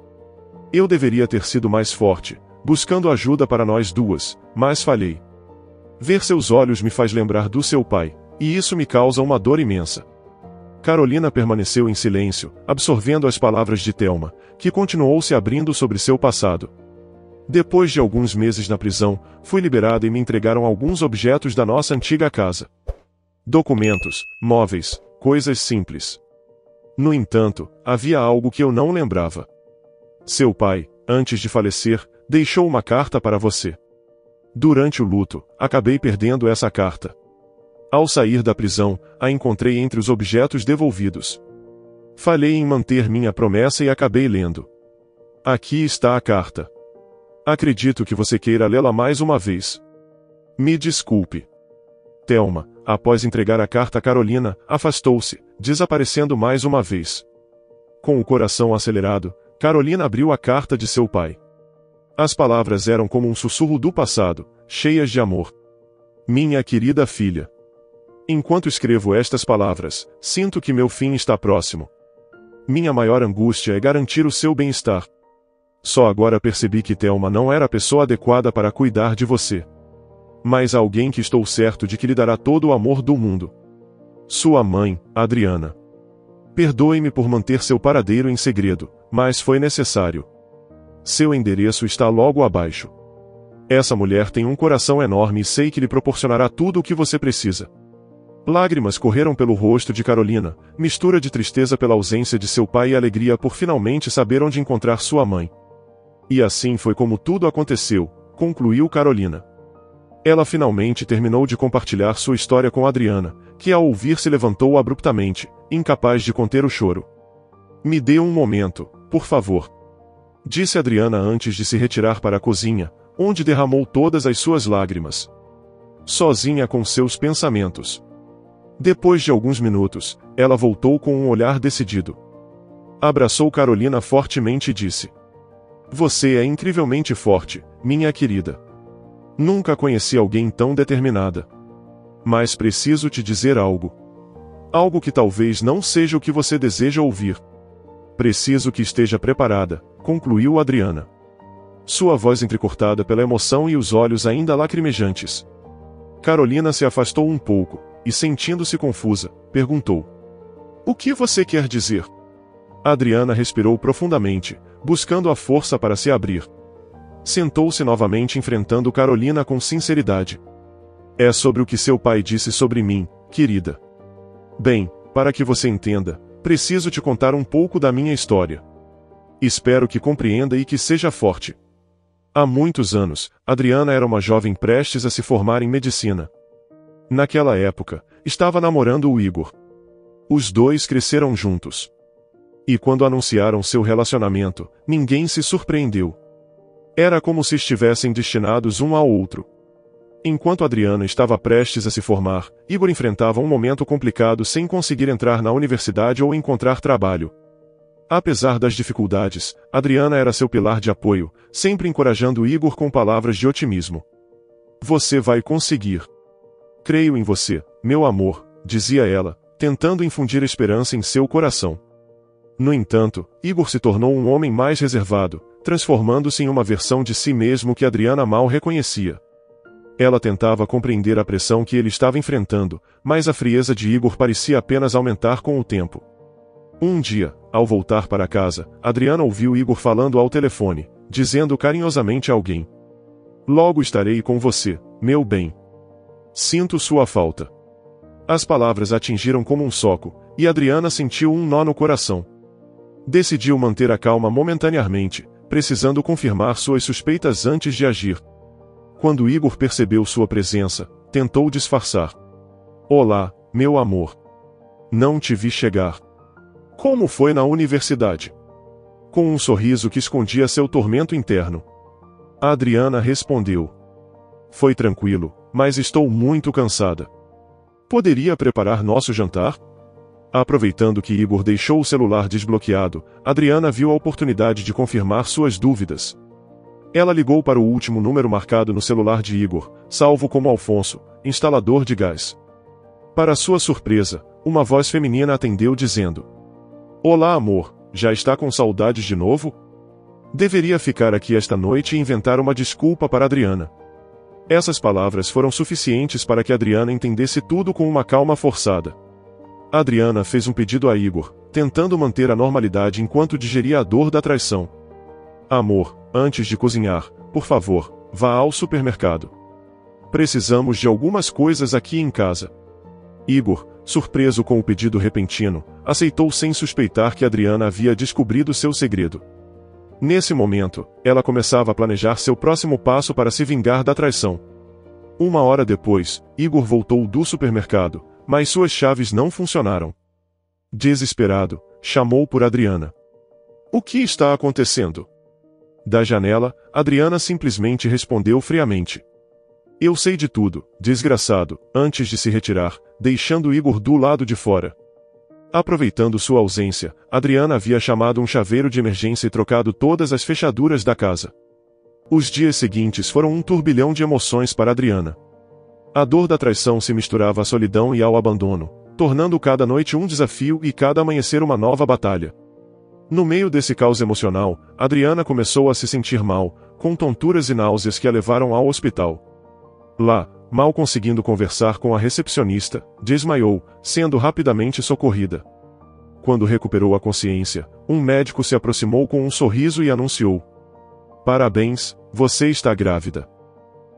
Eu deveria ter sido mais forte, buscando ajuda para nós duas, mas falhei. Ver seus olhos me faz lembrar do seu pai, e isso me causa uma dor imensa. Carolina permaneceu em silêncio, absorvendo as palavras de Thelma, que continuou se abrindo sobre seu passado. Depois de alguns meses na prisão, fui liberada e me entregaram alguns objetos da nossa antiga casa. Documentos, móveis, coisas simples. No entanto, havia algo que eu não lembrava. Seu pai, antes de falecer, deixou uma carta para você. Durante o luto, acabei perdendo essa carta. Ao sair da prisão, a encontrei entre os objetos devolvidos. Falhei em manter minha promessa e acabei lendo. Aqui está a carta. Acredito que você queira lê-la mais uma vez. Me desculpe. Thelma, após entregar a carta a Carolina, afastou-se, desaparecendo mais uma vez. Com o coração acelerado, Carolina abriu a carta de seu pai. As palavras eram como um sussurro do passado, cheias de amor. Minha querida filha. Enquanto escrevo estas palavras, sinto que meu fim está próximo. Minha maior angústia é garantir o seu bem-estar. Só agora percebi que Thelma não era a pessoa adequada para cuidar de você. Mas alguém que estou certo de que lhe dará todo o amor do mundo. Sua mãe, Adriana. Perdoe-me por manter seu paradeiro em segredo, mas foi necessário. Seu endereço está logo abaixo. Essa mulher tem um coração enorme e sei que lhe proporcionará tudo o que você precisa. Lágrimas correram pelo rosto de Carolina, mistura de tristeza pela ausência de seu pai e alegria por finalmente saber onde encontrar sua mãe. E assim foi como tudo aconteceu, concluiu Carolina. Ela finalmente terminou de compartilhar sua história com Adriana, que ao ouvir se levantou abruptamente, incapaz de conter o choro. Me dê um momento, por favor. Disse Adriana antes de se retirar para a cozinha, onde derramou todas as suas lágrimas. Sozinha com seus pensamentos. Depois de alguns minutos, ela voltou com um olhar decidido. Abraçou Carolina fortemente e disse: Você é incrivelmente forte, minha querida. Nunca conheci alguém tão determinada. Mas preciso te dizer algo. Algo que talvez não seja o que você deseja ouvir. Preciso que esteja preparada, concluiu Adriana. Sua voz entrecortada pela emoção e os olhos ainda lacrimejantes. Carolina se afastou um pouco, e sentindo-se confusa, perguntou: O que você quer dizer? Adriana respirou profundamente, buscando a força para se abrir. Sentou-se novamente enfrentando Carolina com sinceridade. É sobre o que seu pai disse sobre mim, querida. Bem, para que você entenda, preciso te contar um pouco da minha história. Espero que compreenda e que seja forte. Há muitos anos, Adriana era uma jovem prestes a se formar em medicina. Naquela época, estava namorando o Igor. Os dois cresceram juntos. E quando anunciaram seu relacionamento, ninguém se surpreendeu. Era como se estivessem destinados um ao outro. Enquanto Adriana estava prestes a se formar, Igor enfrentava um momento complicado sem conseguir entrar na universidade ou encontrar trabalho. Apesar das dificuldades, Adriana era seu pilar de apoio, sempre encorajando Igor com palavras de otimismo. Você vai conseguir. Creio em você, meu amor, dizia ela, tentando infundir esperança em seu coração. No entanto, Igor se tornou um homem mais reservado, transformando-se em uma versão de si mesmo que Adriana mal reconhecia. Ela tentava compreender a pressão que ele estava enfrentando, mas a frieza de Igor parecia apenas aumentar com o tempo. Um dia, ao voltar para casa, Adriana ouviu Igor falando ao telefone, dizendo carinhosamente a alguém: "Logo estarei com você, meu bem. Sinto sua falta." As palavras atingiram como um soco, e Adriana sentiu um nó no coração. Decidiu manter a calma momentaneamente, precisando confirmar suas suspeitas antes de agir. Quando Igor percebeu sua presença, tentou disfarçar. "Olá, meu amor. Não te vi chegar. Como foi na universidade?" Com um sorriso que escondia seu tormento interno. A Adriana respondeu: "Foi tranquilo, mas estou muito cansada. Poderia preparar nosso jantar?" Aproveitando que Igor deixou o celular desbloqueado, Adriana viu a oportunidade de confirmar suas dúvidas. Ela ligou para o último número marcado no celular de Igor, salvo como Alfonso, instalador de gás. Para sua surpresa, uma voz feminina atendeu dizendo: "Olá, amor, já está com saudades de novo? Deveria ficar aqui esta noite e inventar uma desculpa para Adriana." Essas palavras foram suficientes para que Adriana entendesse tudo com uma calma forçada. Adriana fez um pedido a Igor, tentando manter a normalidade enquanto digeria a dor da traição. "Amor, antes de cozinhar, por favor, vá ao supermercado. Precisamos de algumas coisas aqui em casa." Igor, surpreso com o pedido repentino, aceitou sem suspeitar que Adriana havia descobrido seu segredo. Nesse momento, ela começava a planejar seu próximo passo para se vingar da traição. Uma hora depois, Igor voltou do supermercado, mas suas chaves não funcionaram. Desesperado, chamou por Adriana. "O que está acontecendo?" Da janela, Adriana simplesmente respondeu friamente: "Eu sei de tudo, desgraçado", antes de se retirar, deixando Igor do lado de fora. Aproveitando sua ausência, Adriana havia chamado um chaveiro de emergência e trocado todas as fechaduras da casa. Os dias seguintes foram um turbilhão de emoções para Adriana. A dor da traição se misturava à solidão e ao abandono, tornando cada noite um desafio e cada amanhecer uma nova batalha. No meio desse caos emocional, Adriana começou a se sentir mal, com tonturas e náuseas que a levaram ao hospital. Lá, mal conseguindo conversar com a recepcionista, desmaiou, sendo rapidamente socorrida. Quando recuperou a consciência, um médico se aproximou com um sorriso e anunciou: "Parabéns, você está grávida."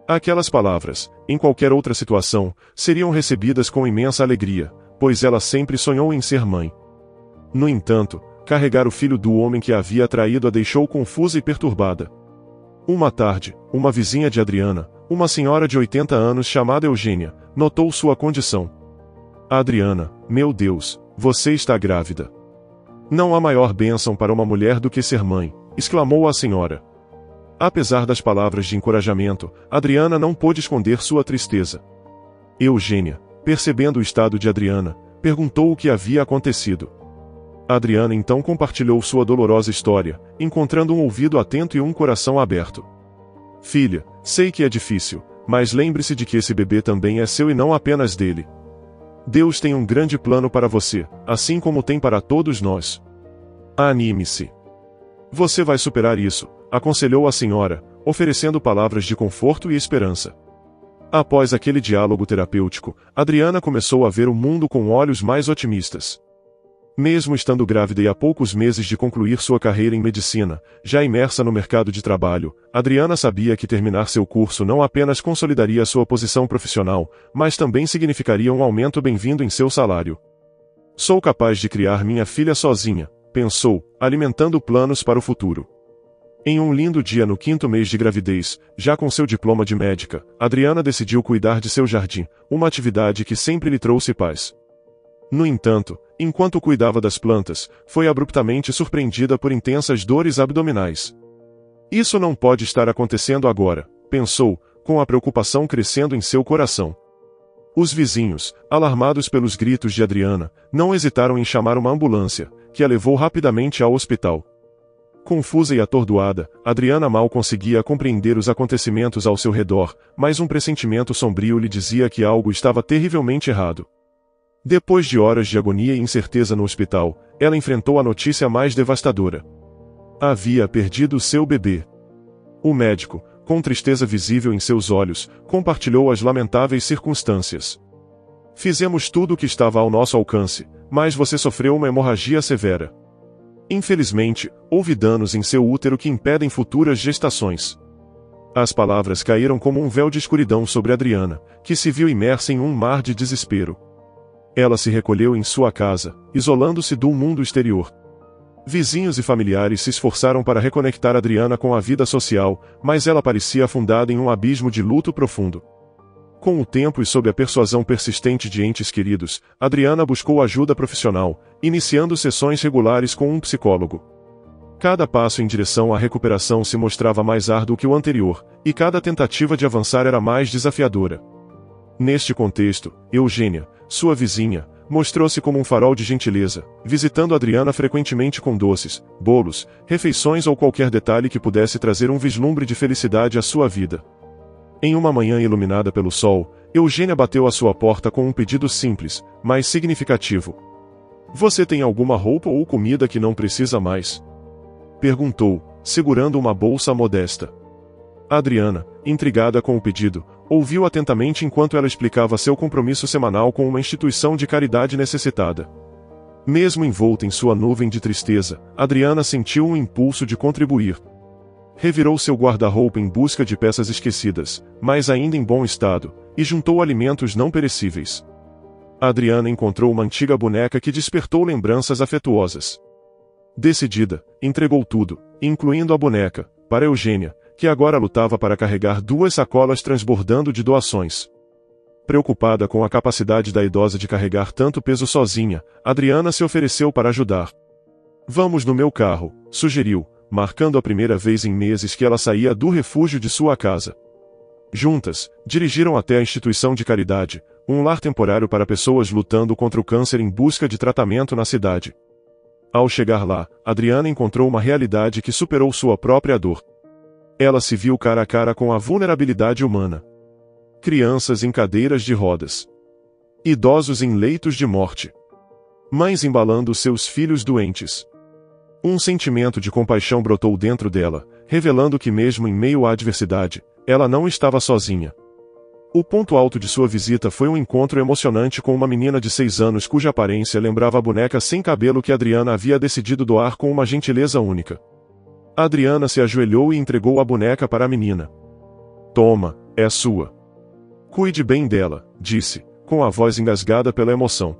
Aquelas palavras, em qualquer outra situação, seriam recebidas com imensa alegria, pois ela sempre sonhou em ser mãe. No entanto, carregar o filho do homem que a havia traído a deixou confusa e perturbada. Uma tarde, uma vizinha de Adriana, uma senhora de 80 anos chamada Eugênia, notou sua condição. "Adriana, meu Deus, você está grávida. Não há maior bênção para uma mulher do que ser mãe", exclamou a senhora. Apesar das palavras de encorajamento, Adriana não pôde esconder sua tristeza. Eugênia, percebendo o estado de Adriana, perguntou o que havia acontecido. Adriana então compartilhou sua dolorosa história, encontrando um ouvido atento e um coração aberto. "Filha, sei que é difícil, mas lembre-se de que esse bebê também é seu e não apenas dele. Deus tem um grande plano para você, assim como tem para todos nós. Anime-se. Você vai superar isso", aconselhou a senhora, oferecendo palavras de conforto e esperança. Após aquele diálogo terapêutico, Adriana começou a ver o mundo com olhos mais otimistas. Mesmo estando grávida e a poucos meses de concluir sua carreira em medicina, já imersa no mercado de trabalho, Adriana sabia que terminar seu curso não apenas consolidaria sua posição profissional, mas também significaria um aumento bem-vindo em seu salário. "Sou capaz de criar minha filha sozinha", pensou, alimentando planos para o futuro. Em um lindo dia no 5º mês de gravidez, já com seu diploma de médica, Adriana decidiu cuidar de seu jardim, uma atividade que sempre lhe trouxe paz. No entanto, enquanto cuidava das plantas, foi abruptamente surpreendida por intensas dores abdominais. "Isso não pode estar acontecendo agora", pensou, com a preocupação crescendo em seu coração. Os vizinhos, alarmados pelos gritos de Adriana, não hesitaram em chamar uma ambulância, que a levou rapidamente ao hospital. Confusa e atordoada, Adriana mal conseguia compreender os acontecimentos ao seu redor, mas um pressentimento sombrio lhe dizia que algo estava terrivelmente errado. Depois de horas de agonia e incerteza no hospital, ela enfrentou a notícia mais devastadora. Havia perdido seu bebê. O médico, com tristeza visível em seus olhos, compartilhou as lamentáveis circunstâncias. Fizemos tudo o que estava ao nosso alcance, mas você sofreu uma hemorragia severa. Infelizmente, houve danos em seu útero que impedem futuras gestações. As palavras caíram como um véu de escuridão sobre Adriana, que se viu imersa em um mar de desespero. Ela se recolheu em sua casa, isolando-se do mundo exterior. Vizinhos e familiares se esforçaram para reconectar Adriana com a vida social, mas ela parecia afundada em um abismo de luto profundo. Com o tempo e sob a persuasão persistente de entes queridos, Adriana buscou ajuda profissional, iniciando sessões regulares com um psicólogo. Cada passo em direção à recuperação se mostrava mais árduo que o anterior, e cada tentativa de avançar era mais desafiadora. Neste contexto, Eugênia, sua vizinha, mostrou-se como um farol de gentileza, visitando Adriana frequentemente com doces, bolos, refeições ou qualquer detalhe que pudesse trazer um vislumbre de felicidade à sua vida. Em uma manhã iluminada pelo sol, Eugênia bateu à sua porta com um pedido simples, mas significativo. "Você tem alguma roupa ou comida que não precisa mais?" perguntou, segurando uma bolsa modesta. Adriana, intrigada com o pedido, ouviu atentamente enquanto ela explicava seu compromisso semanal com uma instituição de caridade necessitada. Mesmo envolta em sua nuvem de tristeza, Adriana sentiu um impulso de contribuir. Revirou seu guarda-roupa em busca de peças esquecidas, mas ainda em bom estado, e juntou alimentos não perecíveis. Adriana encontrou uma antiga boneca que despertou lembranças afetuosas. Decidida, entregou tudo, incluindo a boneca, para Eugênia, que agora lutava para carregar 2 sacolas transbordando de doações. Preocupada com a capacidade da idosa de carregar tanto peso sozinha, Adriana se ofereceu para ajudar. "Vamos no meu carro", sugeriu, marcando a primeira vez em meses que ela saía do refúgio de sua casa. Juntas, dirigiram até a instituição de caridade, um lar temporário para pessoas lutando contra o câncer em busca de tratamento na cidade. Ao chegar lá, Adriana encontrou uma realidade que superou sua própria dor. Ela se viu cara a cara com a vulnerabilidade humana. Crianças em cadeiras de rodas. Idosos em leitos de morte. Mães embalando seus filhos doentes. Um sentimento de compaixão brotou dentro dela, revelando que mesmo em meio à adversidade, ela não estava sozinha. O ponto alto de sua visita foi um encontro emocionante com uma menina de 6 anos cuja aparência lembrava a boneca sem cabelo que Adriana havia decidido doar com uma gentileza única. Adriana se ajoelhou e entregou a boneca para a menina. "Toma, é sua. Cuide bem dela", disse, com a voz engasgada pela emoção.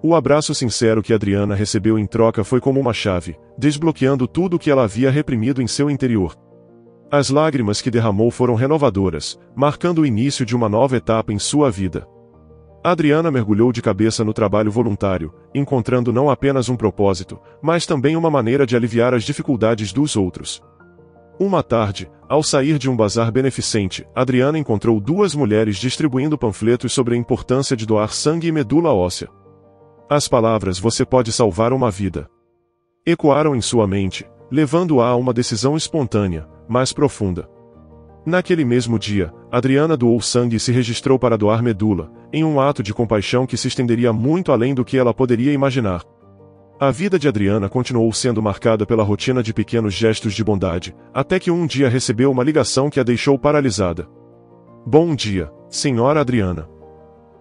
O abraço sincero que Adriana recebeu em troca foi como uma chave, desbloqueando tudo o que ela havia reprimido em seu interior. As lágrimas que derramou foram renovadoras, marcando o início de uma nova etapa em sua vida. Adriana mergulhou de cabeça no trabalho voluntário, encontrando não apenas um propósito, mas também uma maneira de aliviar as dificuldades dos outros. Uma tarde, ao sair de um bazar beneficente, Adriana encontrou 2 mulheres distribuindo panfletos sobre a importância de doar sangue e medula óssea. As palavras "você pode salvar uma vida" ecoaram em sua mente, levando-a a uma decisão espontânea, mas profunda. Naquele mesmo dia, Adriana doou sangue e se registrou para doar medula, em um ato de compaixão que se estenderia muito além do que ela poderia imaginar. A vida de Adriana continuou sendo marcada pela rotina de pequenos gestos de bondade, até que um dia recebeu uma ligação que a deixou paralisada. "Bom dia, senhora Adriana.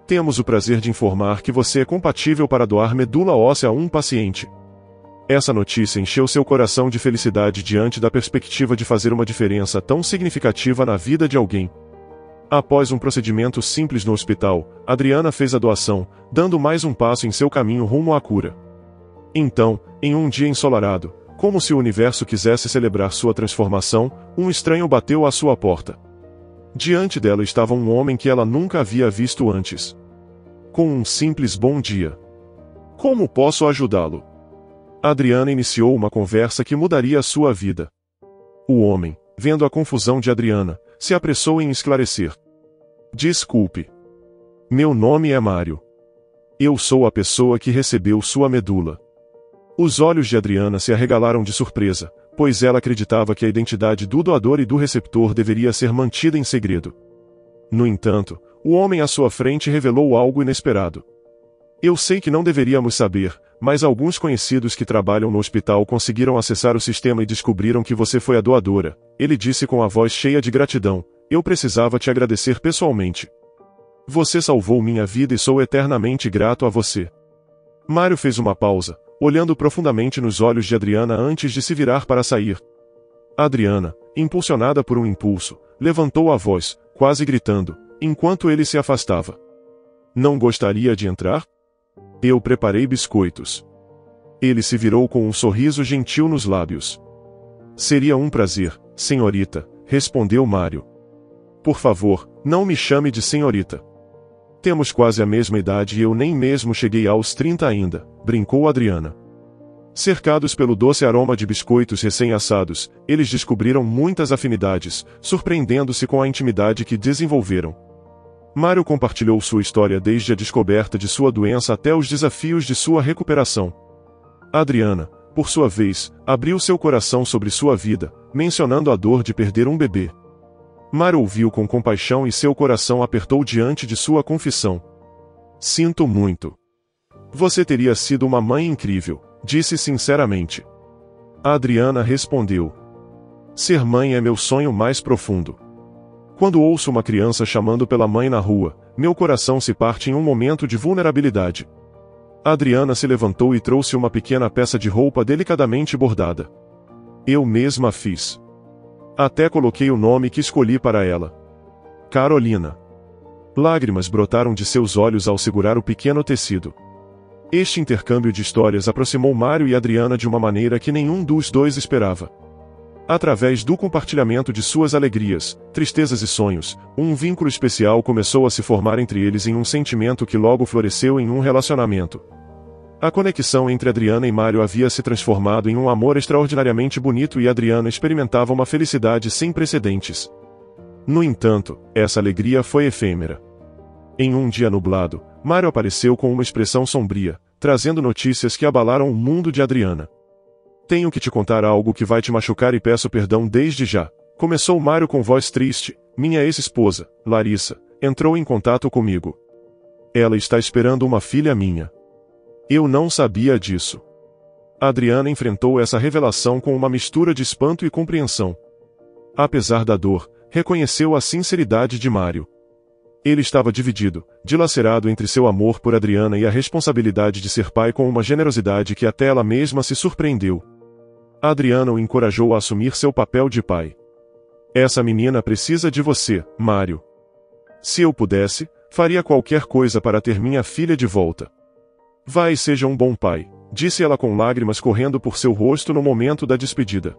Temos o prazer de informar que você é compatível para doar medula óssea a um paciente." Essa notícia encheu seu coração de felicidade diante da perspectiva de fazer uma diferença tão significativa na vida de alguém. Após um procedimento simples no hospital, Adriana fez a doação, dando mais um passo em seu caminho rumo à cura. Então, em um dia ensolarado, como se o universo quisesse celebrar sua transformação, um estranho bateu à sua porta. Diante dela estava um homem que ela nunca havia visto antes. Com um simples "bom dia. Como posso ajudá-lo?" Adriana iniciou uma conversa que mudaria a sua vida. O homem, vendo a confusão de Adriana, se apressou em esclarecer. Desculpe. Meu nome é Mário. Eu sou a pessoa que recebeu sua medula. Os olhos de Adriana se arregalaram de surpresa, pois ela acreditava que a identidade do doador e do receptor deveria ser mantida em segredo. No entanto, o homem à sua frente revelou algo inesperado. Eu sei que não deveríamos saber, mas alguns conhecidos que trabalham no hospital conseguiram acessar o sistema e descobriram que você foi a doadora, ele disse com a voz cheia de gratidão. Eu precisava te agradecer pessoalmente. Você salvou minha vida e sou eternamente grato a você. Mário fez uma pausa, olhando profundamente nos olhos de Adriana antes de se virar para sair. Adriana, impulsionada por um impulso, levantou a voz, quase gritando, enquanto ele se afastava. Não gostaria de entrar? Eu preparei biscoitos. Ele se virou com um sorriso gentil nos lábios. Seria um prazer, senhorita, respondeu Mário. Por favor, não me chame de senhorita. Temos quase a mesma idade e eu nem mesmo cheguei aos 30 ainda, brincou Adriana. Cercados pelo doce aroma de biscoitos recém-assados, eles descobriram muitas afinidades, surpreendendo-se com a intimidade que desenvolveram. Mário compartilhou sua história desde a descoberta de sua doença até os desafios de sua recuperação. Adriana, por sua vez, abriu seu coração sobre sua vida, mencionando a dor de perder um bebê. Mário ouviu com compaixão e seu coração apertou diante de sua confissão. Sinto muito. Você teria sido uma mãe incrível, disse sinceramente. Adriana respondeu. Ser mãe é meu sonho mais profundo. Quando ouço uma criança chamando pela mãe na rua, meu coração se parte em um momento de vulnerabilidade. Adriana se levantou e trouxe uma pequena peça de roupa delicadamente bordada. Eu mesma fiz. Até coloquei o nome que escolhi para ela. Carolina. Lágrimas brotaram de seus olhos ao segurar o pequeno tecido. Este intercâmbio de histórias aproximou Mário e Adriana de uma maneira que nenhum dos dois esperava. Através do compartilhamento de suas alegrias, tristezas e sonhos, um vínculo especial começou a se formar entre eles em um sentimento que logo floresceu em um relacionamento. A conexão entre Adriana e Mário havia se transformado em um amor extraordinariamente bonito e Adriana experimentava uma felicidade sem precedentes. No entanto, essa alegria foi efêmera. Em um dia nublado, Mário apareceu com uma expressão sombria, trazendo notícias que abalaram o mundo de Adriana. Tenho que te contar algo que vai te machucar e peço perdão desde já. Começou Mário com voz triste. Minha ex-esposa, Larissa, entrou em contato comigo. Ela está esperando uma filha minha. Eu não sabia disso. Adriana enfrentou essa revelação com uma mistura de espanto e compreensão. Apesar da dor, reconheceu a sinceridade de Mário. Ele estava dividido, dilacerado entre seu amor por Adriana e a responsabilidade de ser pai com uma generosidade que até ela mesma se surpreendeu. Adriana o encorajou a assumir seu papel de pai. Essa menina precisa de você, Mário. Se eu pudesse, faria qualquer coisa para ter minha filha de volta. Vai e seja um bom pai, disse ela com lágrimas correndo por seu rosto no momento da despedida.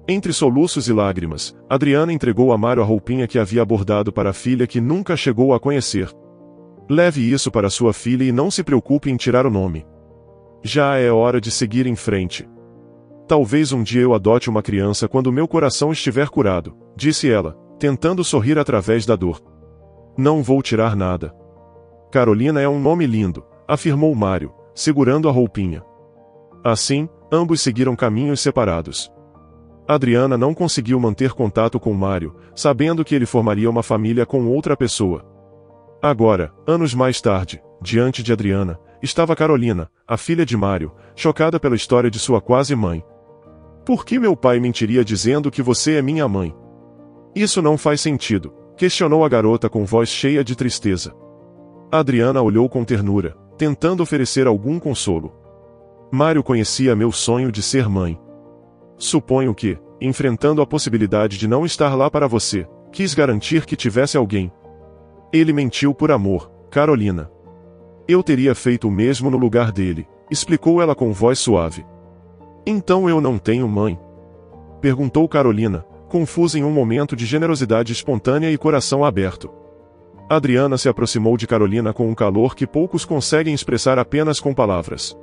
Entre soluços e lágrimas, Adriana entregou a Mário a roupinha que havia bordado para a filha que nunca chegou a conhecer. Leve isso para sua filha e não se preocupe em tirar o nome. Já é hora de seguir em frente. Talvez um dia eu adote uma criança quando meu coração estiver curado, disse ela, tentando sorrir através da dor. Não vou tirar nada. Carolina é um nome lindo, afirmou Mário, segurando a roupinha. Assim, ambos seguiram caminhos separados. Adriana não conseguiu manter contato com Mário, sabendo que ele formaria uma família com outra pessoa. Agora, anos mais tarde, diante de Adriana, estava Carolina, a filha de Mário, chocada pela história de sua quase-mãe. Por que meu pai mentiria dizendo que você é minha mãe? Isso não faz sentido, questionou a garota com voz cheia de tristeza. Adriana olhou com ternura, tentando oferecer algum consolo. Mário conhecia meu sonho de ser mãe. Suponho que, enfrentando a possibilidade de não estar lá para você, quis garantir que tivesse alguém. Ele mentiu por amor, Carolina. Eu teria feito o mesmo no lugar dele, explicou ela com voz suave. Então eu não tenho mãe? Perguntou Carolina, confusa em um momento de generosidade espontânea e coração aberto. Adriana se aproximou de Carolina com um calor que poucos conseguem expressar apenas com palavras.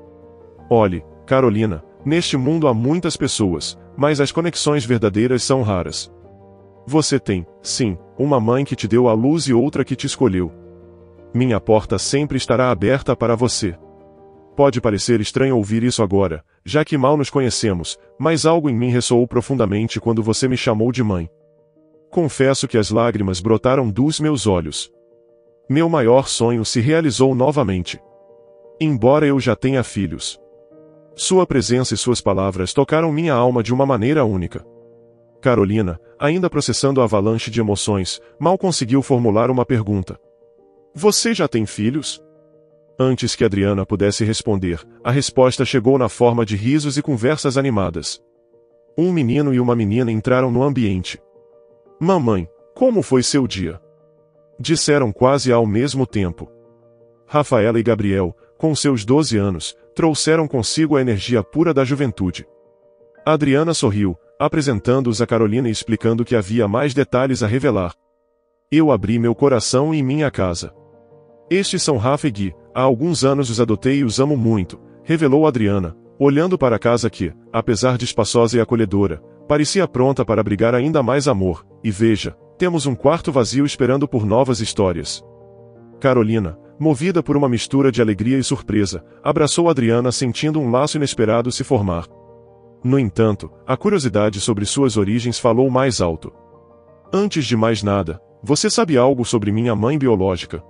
Olhe, Carolina, neste mundo há muitas pessoas, mas as conexões verdadeiras são raras. Você tem, sim, uma mãe que te deu à luz e outra que te escolheu. Minha porta sempre estará aberta para você. Pode parecer estranho ouvir isso agora, já que mal nos conhecemos, mas algo em mim ressoou profundamente quando você me chamou de mãe. Confesso que as lágrimas brotaram dos meus olhos. Meu maior sonho se realizou novamente. Embora eu já tenha filhos. Sua presença e suas palavras tocaram minha alma de uma maneira única. Carolina, ainda processando a avalanche de emoções, mal conseguiu formular uma pergunta. Você já tem filhos? Antes que Adriana pudesse responder, a resposta chegou na forma de risos e conversas animadas. Um menino e uma menina entraram no ambiente. Mamãe, como foi seu dia? Disseram quase ao mesmo tempo. Rafaela e Gabriel, com seus 12 anos, trouxeram consigo a energia pura da juventude. Adriana sorriu, apresentando-os a Carolina e explicando que havia mais detalhes a revelar. Eu abri meu coração e minha casa. Estes são Rafa e Gui, há alguns anos os adotei e os amo muito, revelou Adriana, olhando para a casa que, apesar de espaçosa e acolhedora, parecia pronta para abrigar ainda mais amor, e veja, temos um quarto vazio esperando por novas histórias. Carolina, movida por uma mistura de alegria e surpresa, abraçou Adriana sentindo um laço inesperado se formar. No entanto, a curiosidade sobre suas origens falou mais alto. Antes de mais nada, você sabe algo sobre minha mãe biológica?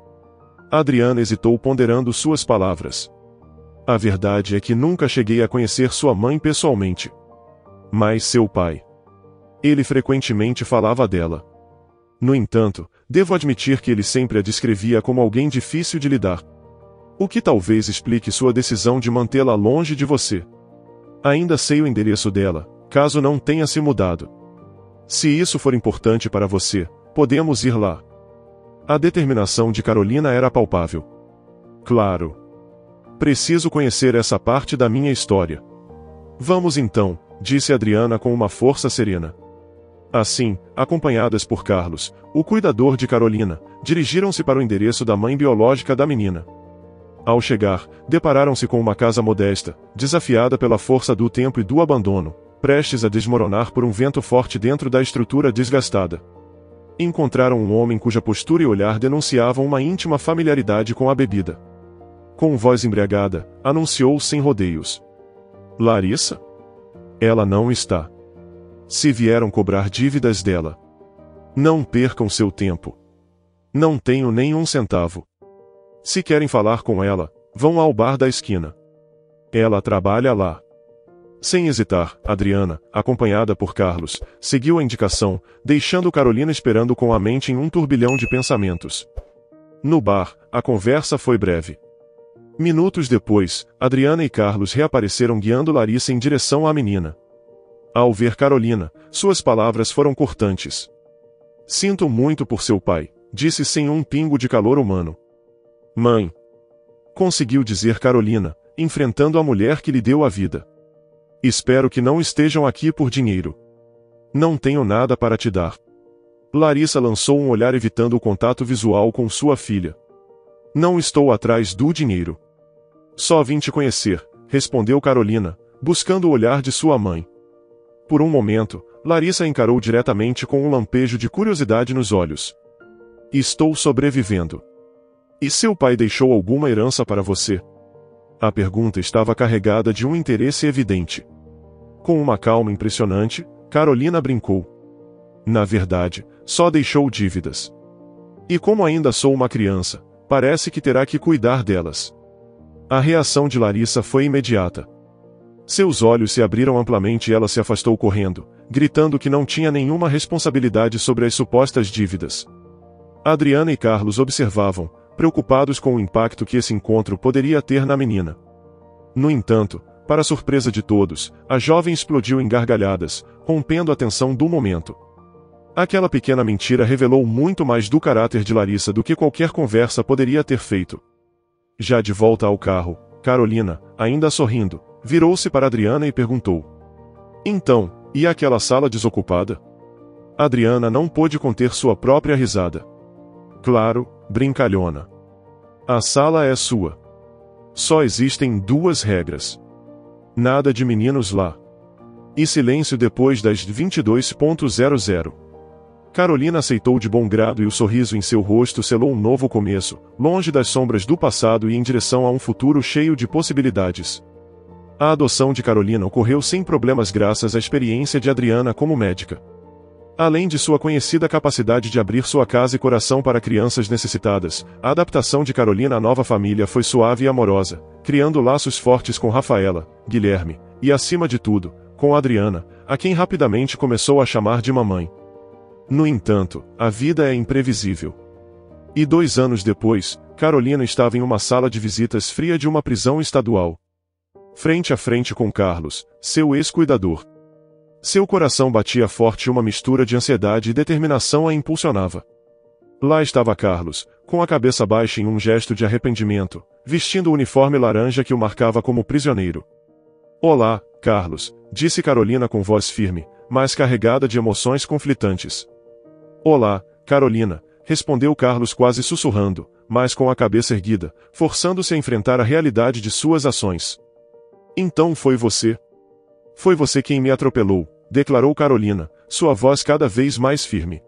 Adriana hesitou ponderando suas palavras. A verdade é que nunca cheguei a conhecer sua mãe pessoalmente. Mas seu pai. Ele frequentemente falava dela. No entanto, devo admitir que ele sempre a descrevia como alguém difícil de lidar. O que talvez explique sua decisão de mantê-la longe de você. Ainda sei o endereço dela, caso não tenha se mudado. Se isso for importante para você, podemos ir lá. A determinação de Carolina era palpável. Claro. Preciso conhecer essa parte da minha história. Vamos então, disse Adriana com uma força serena. Assim, acompanhadas por Carlos, o cuidador de Carolina, dirigiram-se para o endereço da mãe biológica da menina. Ao chegar, depararam-se com uma casa modesta, desafiada pela força do tempo e do abandono, prestes a desmoronar por um vento forte dentro da estrutura desgastada. Encontraram um homem cuja postura e olhar denunciavam uma íntima familiaridade com a bebida. Com voz embriagada, anunciou sem rodeios. Larissa? Ela não está. Se vieram cobrar dívidas dela. Não percam seu tempo. Não tenho nem um centavo. Se querem falar com ela, vão ao bar da esquina. Ela trabalha lá. Sem hesitar, Adriana, acompanhada por Carlos, seguiu a indicação, deixando Carolina esperando com a mente em um turbilhão de pensamentos. No bar, a conversa foi breve. Minutos depois, Adriana e Carlos reapareceram guiando Larissa em direção à menina. Ao ver Carolina, suas palavras foram cortantes. Sinto muito por seu pai, disse sem um pingo de calor humano. Mãe. Conseguiu dizer Carolina, enfrentando a mulher que lhe deu a vida. Espero que não estejam aqui por dinheiro. Não tenho nada para te dar. Larissa lançou um olhar evitando o contato visual com sua filha. Não estou atrás do dinheiro. Só vim te conhecer, respondeu Carolina, buscando o olhar de sua mãe. Por um momento, Larissa encarou diretamente com um lampejo de curiosidade nos olhos. Estou sobrevivendo. E seu pai deixou alguma herança para você? A pergunta estava carregada de um interesse evidente. Com uma calma impressionante, Carolina brincou. Na verdade, só deixou dívidas. E como ainda sou uma criança, parece que terá que cuidar delas. A reação de Larissa foi imediata. Seus olhos se abriram amplamente e ela se afastou correndo, gritando que não tinha nenhuma responsabilidade sobre as supostas dívidas. Adriana e Carlos observavam, preocupados com o impacto que esse encontro poderia ter na menina. No entanto, para surpresa de todos, a jovem explodiu em gargalhadas, rompendo a tensão do momento. Aquela pequena mentira revelou muito mais do caráter de Larissa do que qualquer conversa poderia ter feito. Já de volta ao carro, Carolina, ainda sorrindo, virou-se para Adriana e perguntou. Então, e aquela sala desocupada? Adriana não pôde conter sua própria risada. Claro, brincalhona. A sala é sua. Só existem duas regras. Nada de meninos lá. E silêncio depois das 22:00. Carolina aceitou de bom grado e o sorriso em seu rosto selou um novo começo, longe das sombras do passado e em direção a um futuro cheio de possibilidades. A adoção de Carolina ocorreu sem problemas graças à experiência de Adriana como médica. Além de sua conhecida capacidade de abrir sua casa e coração para crianças necessitadas, a adaptação de Carolina à nova família foi suave e amorosa, criando laços fortes com Rafaela, Guilherme, e acima de tudo, com Adriana, a quem rapidamente começou a chamar de mamãe. No entanto, a vida é imprevisível. E 2 anos depois, Carolina estava em uma sala de visitas fria de uma prisão estadual. Frente a frente com Carlos, seu ex-cuidador. Seu coração batia forte e uma mistura de ansiedade e determinação a impulsionava. Lá estava Carlos, com a cabeça baixa em um gesto de arrependimento, vestindo o uniforme laranja que o marcava como prisioneiro. Olá, Carlos, disse Carolina com voz firme, mas carregada de emoções conflitantes. Olá, Carolina, respondeu Carlos quase sussurrando, mas com a cabeça erguida, forçando-se a enfrentar a realidade de suas ações. Então foi você. Foi você quem me atropelou, declarou Carolina, sua voz cada vez mais firme.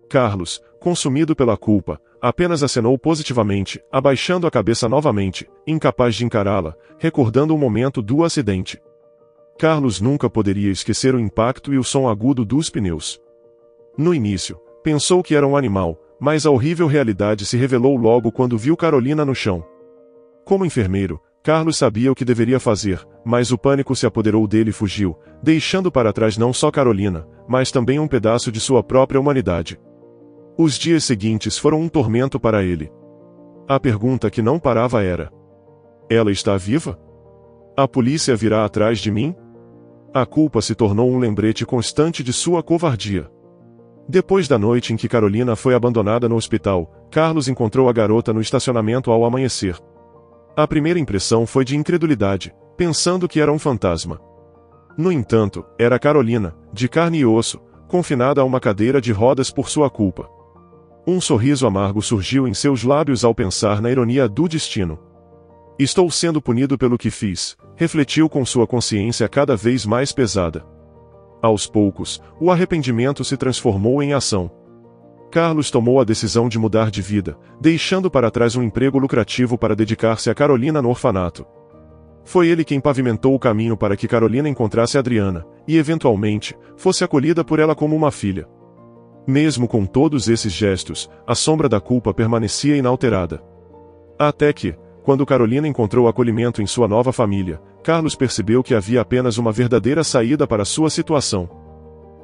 Carlos, consumido pela culpa, apenas acenou positivamente, abaixando a cabeça novamente, incapaz de encará-la, recordando o momento do acidente. Carlos nunca poderia esquecer o impacto e o som agudo dos pneus. No início, pensou que era um animal, mas a horrível realidade se revelou logo quando viu Carolina no chão. Como enfermeiro, Carlos sabia o que deveria fazer, mas o pânico se apoderou dele e fugiu, deixando para trás não só Carolina, mas também um pedaço de sua própria humanidade. Os dias seguintes foram um tormento para ele. A pergunta que não parava era: ela está viva? A polícia virá atrás de mim? A culpa se tornou um lembrete constante de sua covardia. Depois da noite em que Carolina foi abandonada no hospital, Carlos encontrou a garota no estacionamento ao amanhecer. A primeira impressão foi de incredulidade, pensando que era um fantasma. No entanto, era Carolina, de carne e osso, confinada a uma cadeira de rodas por sua culpa. Um sorriso amargo surgiu em seus lábios ao pensar na ironia do destino. Estou sendo punido pelo que fiz, refletiu com sua consciência cada vez mais pesada. Aos poucos, o arrependimento se transformou em ação. Carlos tomou a decisão de mudar de vida, deixando para trás um emprego lucrativo para dedicar-se a Carolina no orfanato. Foi ele quem pavimentou o caminho para que Carolina encontrasse Adriana, e eventualmente, fosse acolhida por ela como uma filha. Mesmo com todos esses gestos, a sombra da culpa permanecia inalterada. Até que, quando Carolina encontrou acolhimento em sua nova família, Carlos percebeu que havia apenas uma verdadeira saída para sua situação: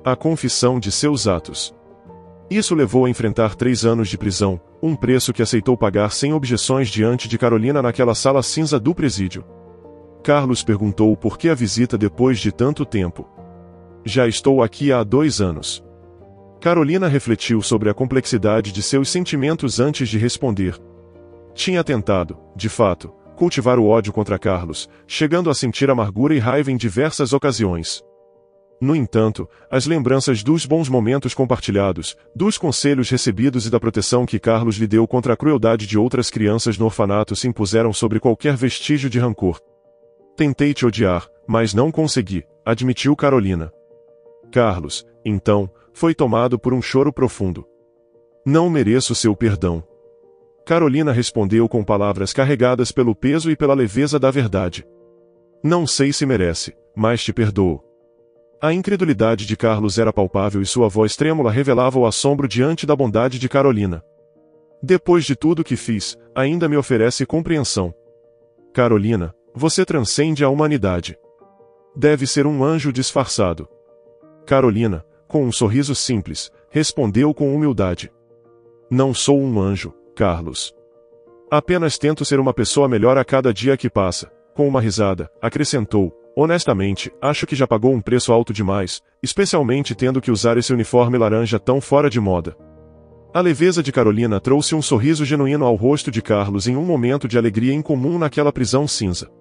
a confissão de seus atos. Isso levou a enfrentar 3 anos de prisão, um preço que aceitou pagar sem objeções diante de Carolina naquela sala cinza do presídio. Carlos perguntou por que a visita depois de tanto tempo. Já estou aqui há 2 anos. Carolina refletiu sobre a complexidade de seus sentimentos antes de responder. Tinha tentado, de fato, cultivar o ódio contra Carlos, chegando a sentir amargura e raiva em diversas ocasiões. No entanto, as lembranças dos bons momentos compartilhados, dos conselhos recebidos e da proteção que Carlos lhe deu contra a crueldade de outras crianças no orfanato se impuseram sobre qualquer vestígio de rancor. Tentei te odiar, mas não consegui, admitiu Carolina. Carlos, então, foi tomado por um choro profundo. Não mereço seu perdão. Carolina respondeu com palavras carregadas pelo peso e pela leveza da verdade. Não sei se merece, mas te perdoo. A incredulidade de Carlos era palpável e sua voz trêmula revelava o assombro diante da bondade de Carolina. Depois de tudo que fiz, ainda me oferece compreensão. Carolina, você transcende a humanidade. Deve ser um anjo disfarçado. Carolina, com um sorriso simples, respondeu com humildade. Não sou um anjo, Carlos. Apenas tento ser uma pessoa melhor a cada dia que passa. Com uma risada, acrescentou: honestamente, acho que já pagou um preço alto demais, especialmente tendo que usar esse uniforme laranja tão fora de moda. A leveza de Carolina trouxe um sorriso genuíno ao rosto de Carlos em um momento de alegria incomum naquela prisão cinza.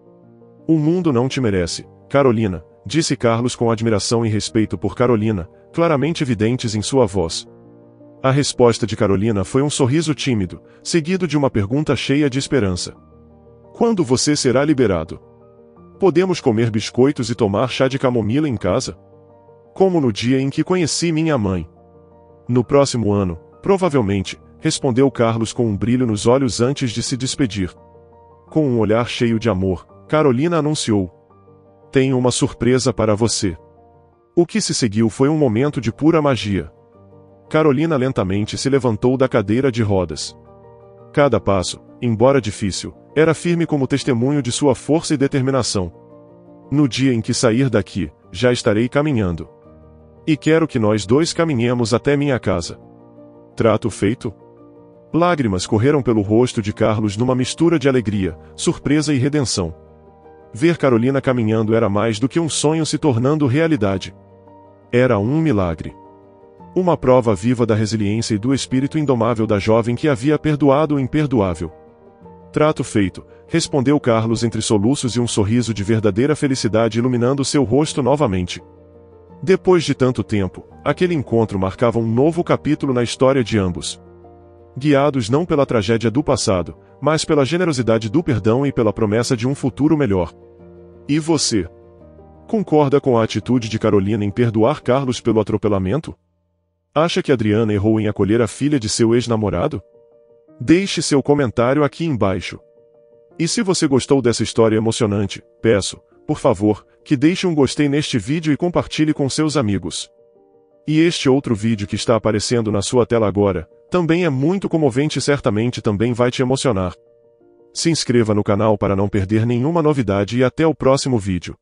O mundo não te merece, Carolina, disse Carlos com admiração e respeito por Carolina, claramente evidentes em sua voz. A resposta de Carolina foi um sorriso tímido, seguido de uma pergunta cheia de esperança. Quando você será liberado? Podemos comer biscoitos e tomar chá de camomila em casa? Como no dia em que conheci minha mãe. No próximo ano, provavelmente, respondeu Carlos com um brilho nos olhos antes de se despedir. Com um olhar cheio de amor, Carolina anunciou: tenho uma surpresa para você. O que se seguiu foi um momento de pura magia. Carolina lentamente se levantou da cadeira de rodas. Cada passo, embora difícil, era firme como testemunho de sua força e determinação. No dia em que sair daqui, já estarei caminhando. E quero que nós dois caminhemos até minha casa. Trato feito? Lágrimas correram pelo rosto de Carlos numa mistura de alegria, surpresa e redenção. Ver Carolina caminhando era mais do que um sonho se tornando realidade. Era um milagre. Uma prova viva da resiliência e do espírito indomável da jovem que havia perdoado o imperdoável. Trato feito, respondeu Carlos entre soluços e um sorriso de verdadeira felicidade iluminando seu rosto novamente. Depois de tanto tempo, aquele encontro marcava um novo capítulo na história de ambos. Guiados não pela tragédia do passado, mas pela generosidade do perdão e pela promessa de um futuro melhor. E você? Concorda com a atitude de Carolina em perdoar Carlos pelo atropelamento? Acha que Adriana errou em acolher a filha de seu ex-namorado? Deixe seu comentário aqui embaixo. E se você gostou dessa história emocionante, peço, por favor, que deixe um gostei neste vídeo e compartilhe com seus amigos. E este outro vídeo que está aparecendo na sua tela agora, também é muito comovente e certamente também vai te emocionar. Se inscreva no canal para não perder nenhuma novidade e até o próximo vídeo.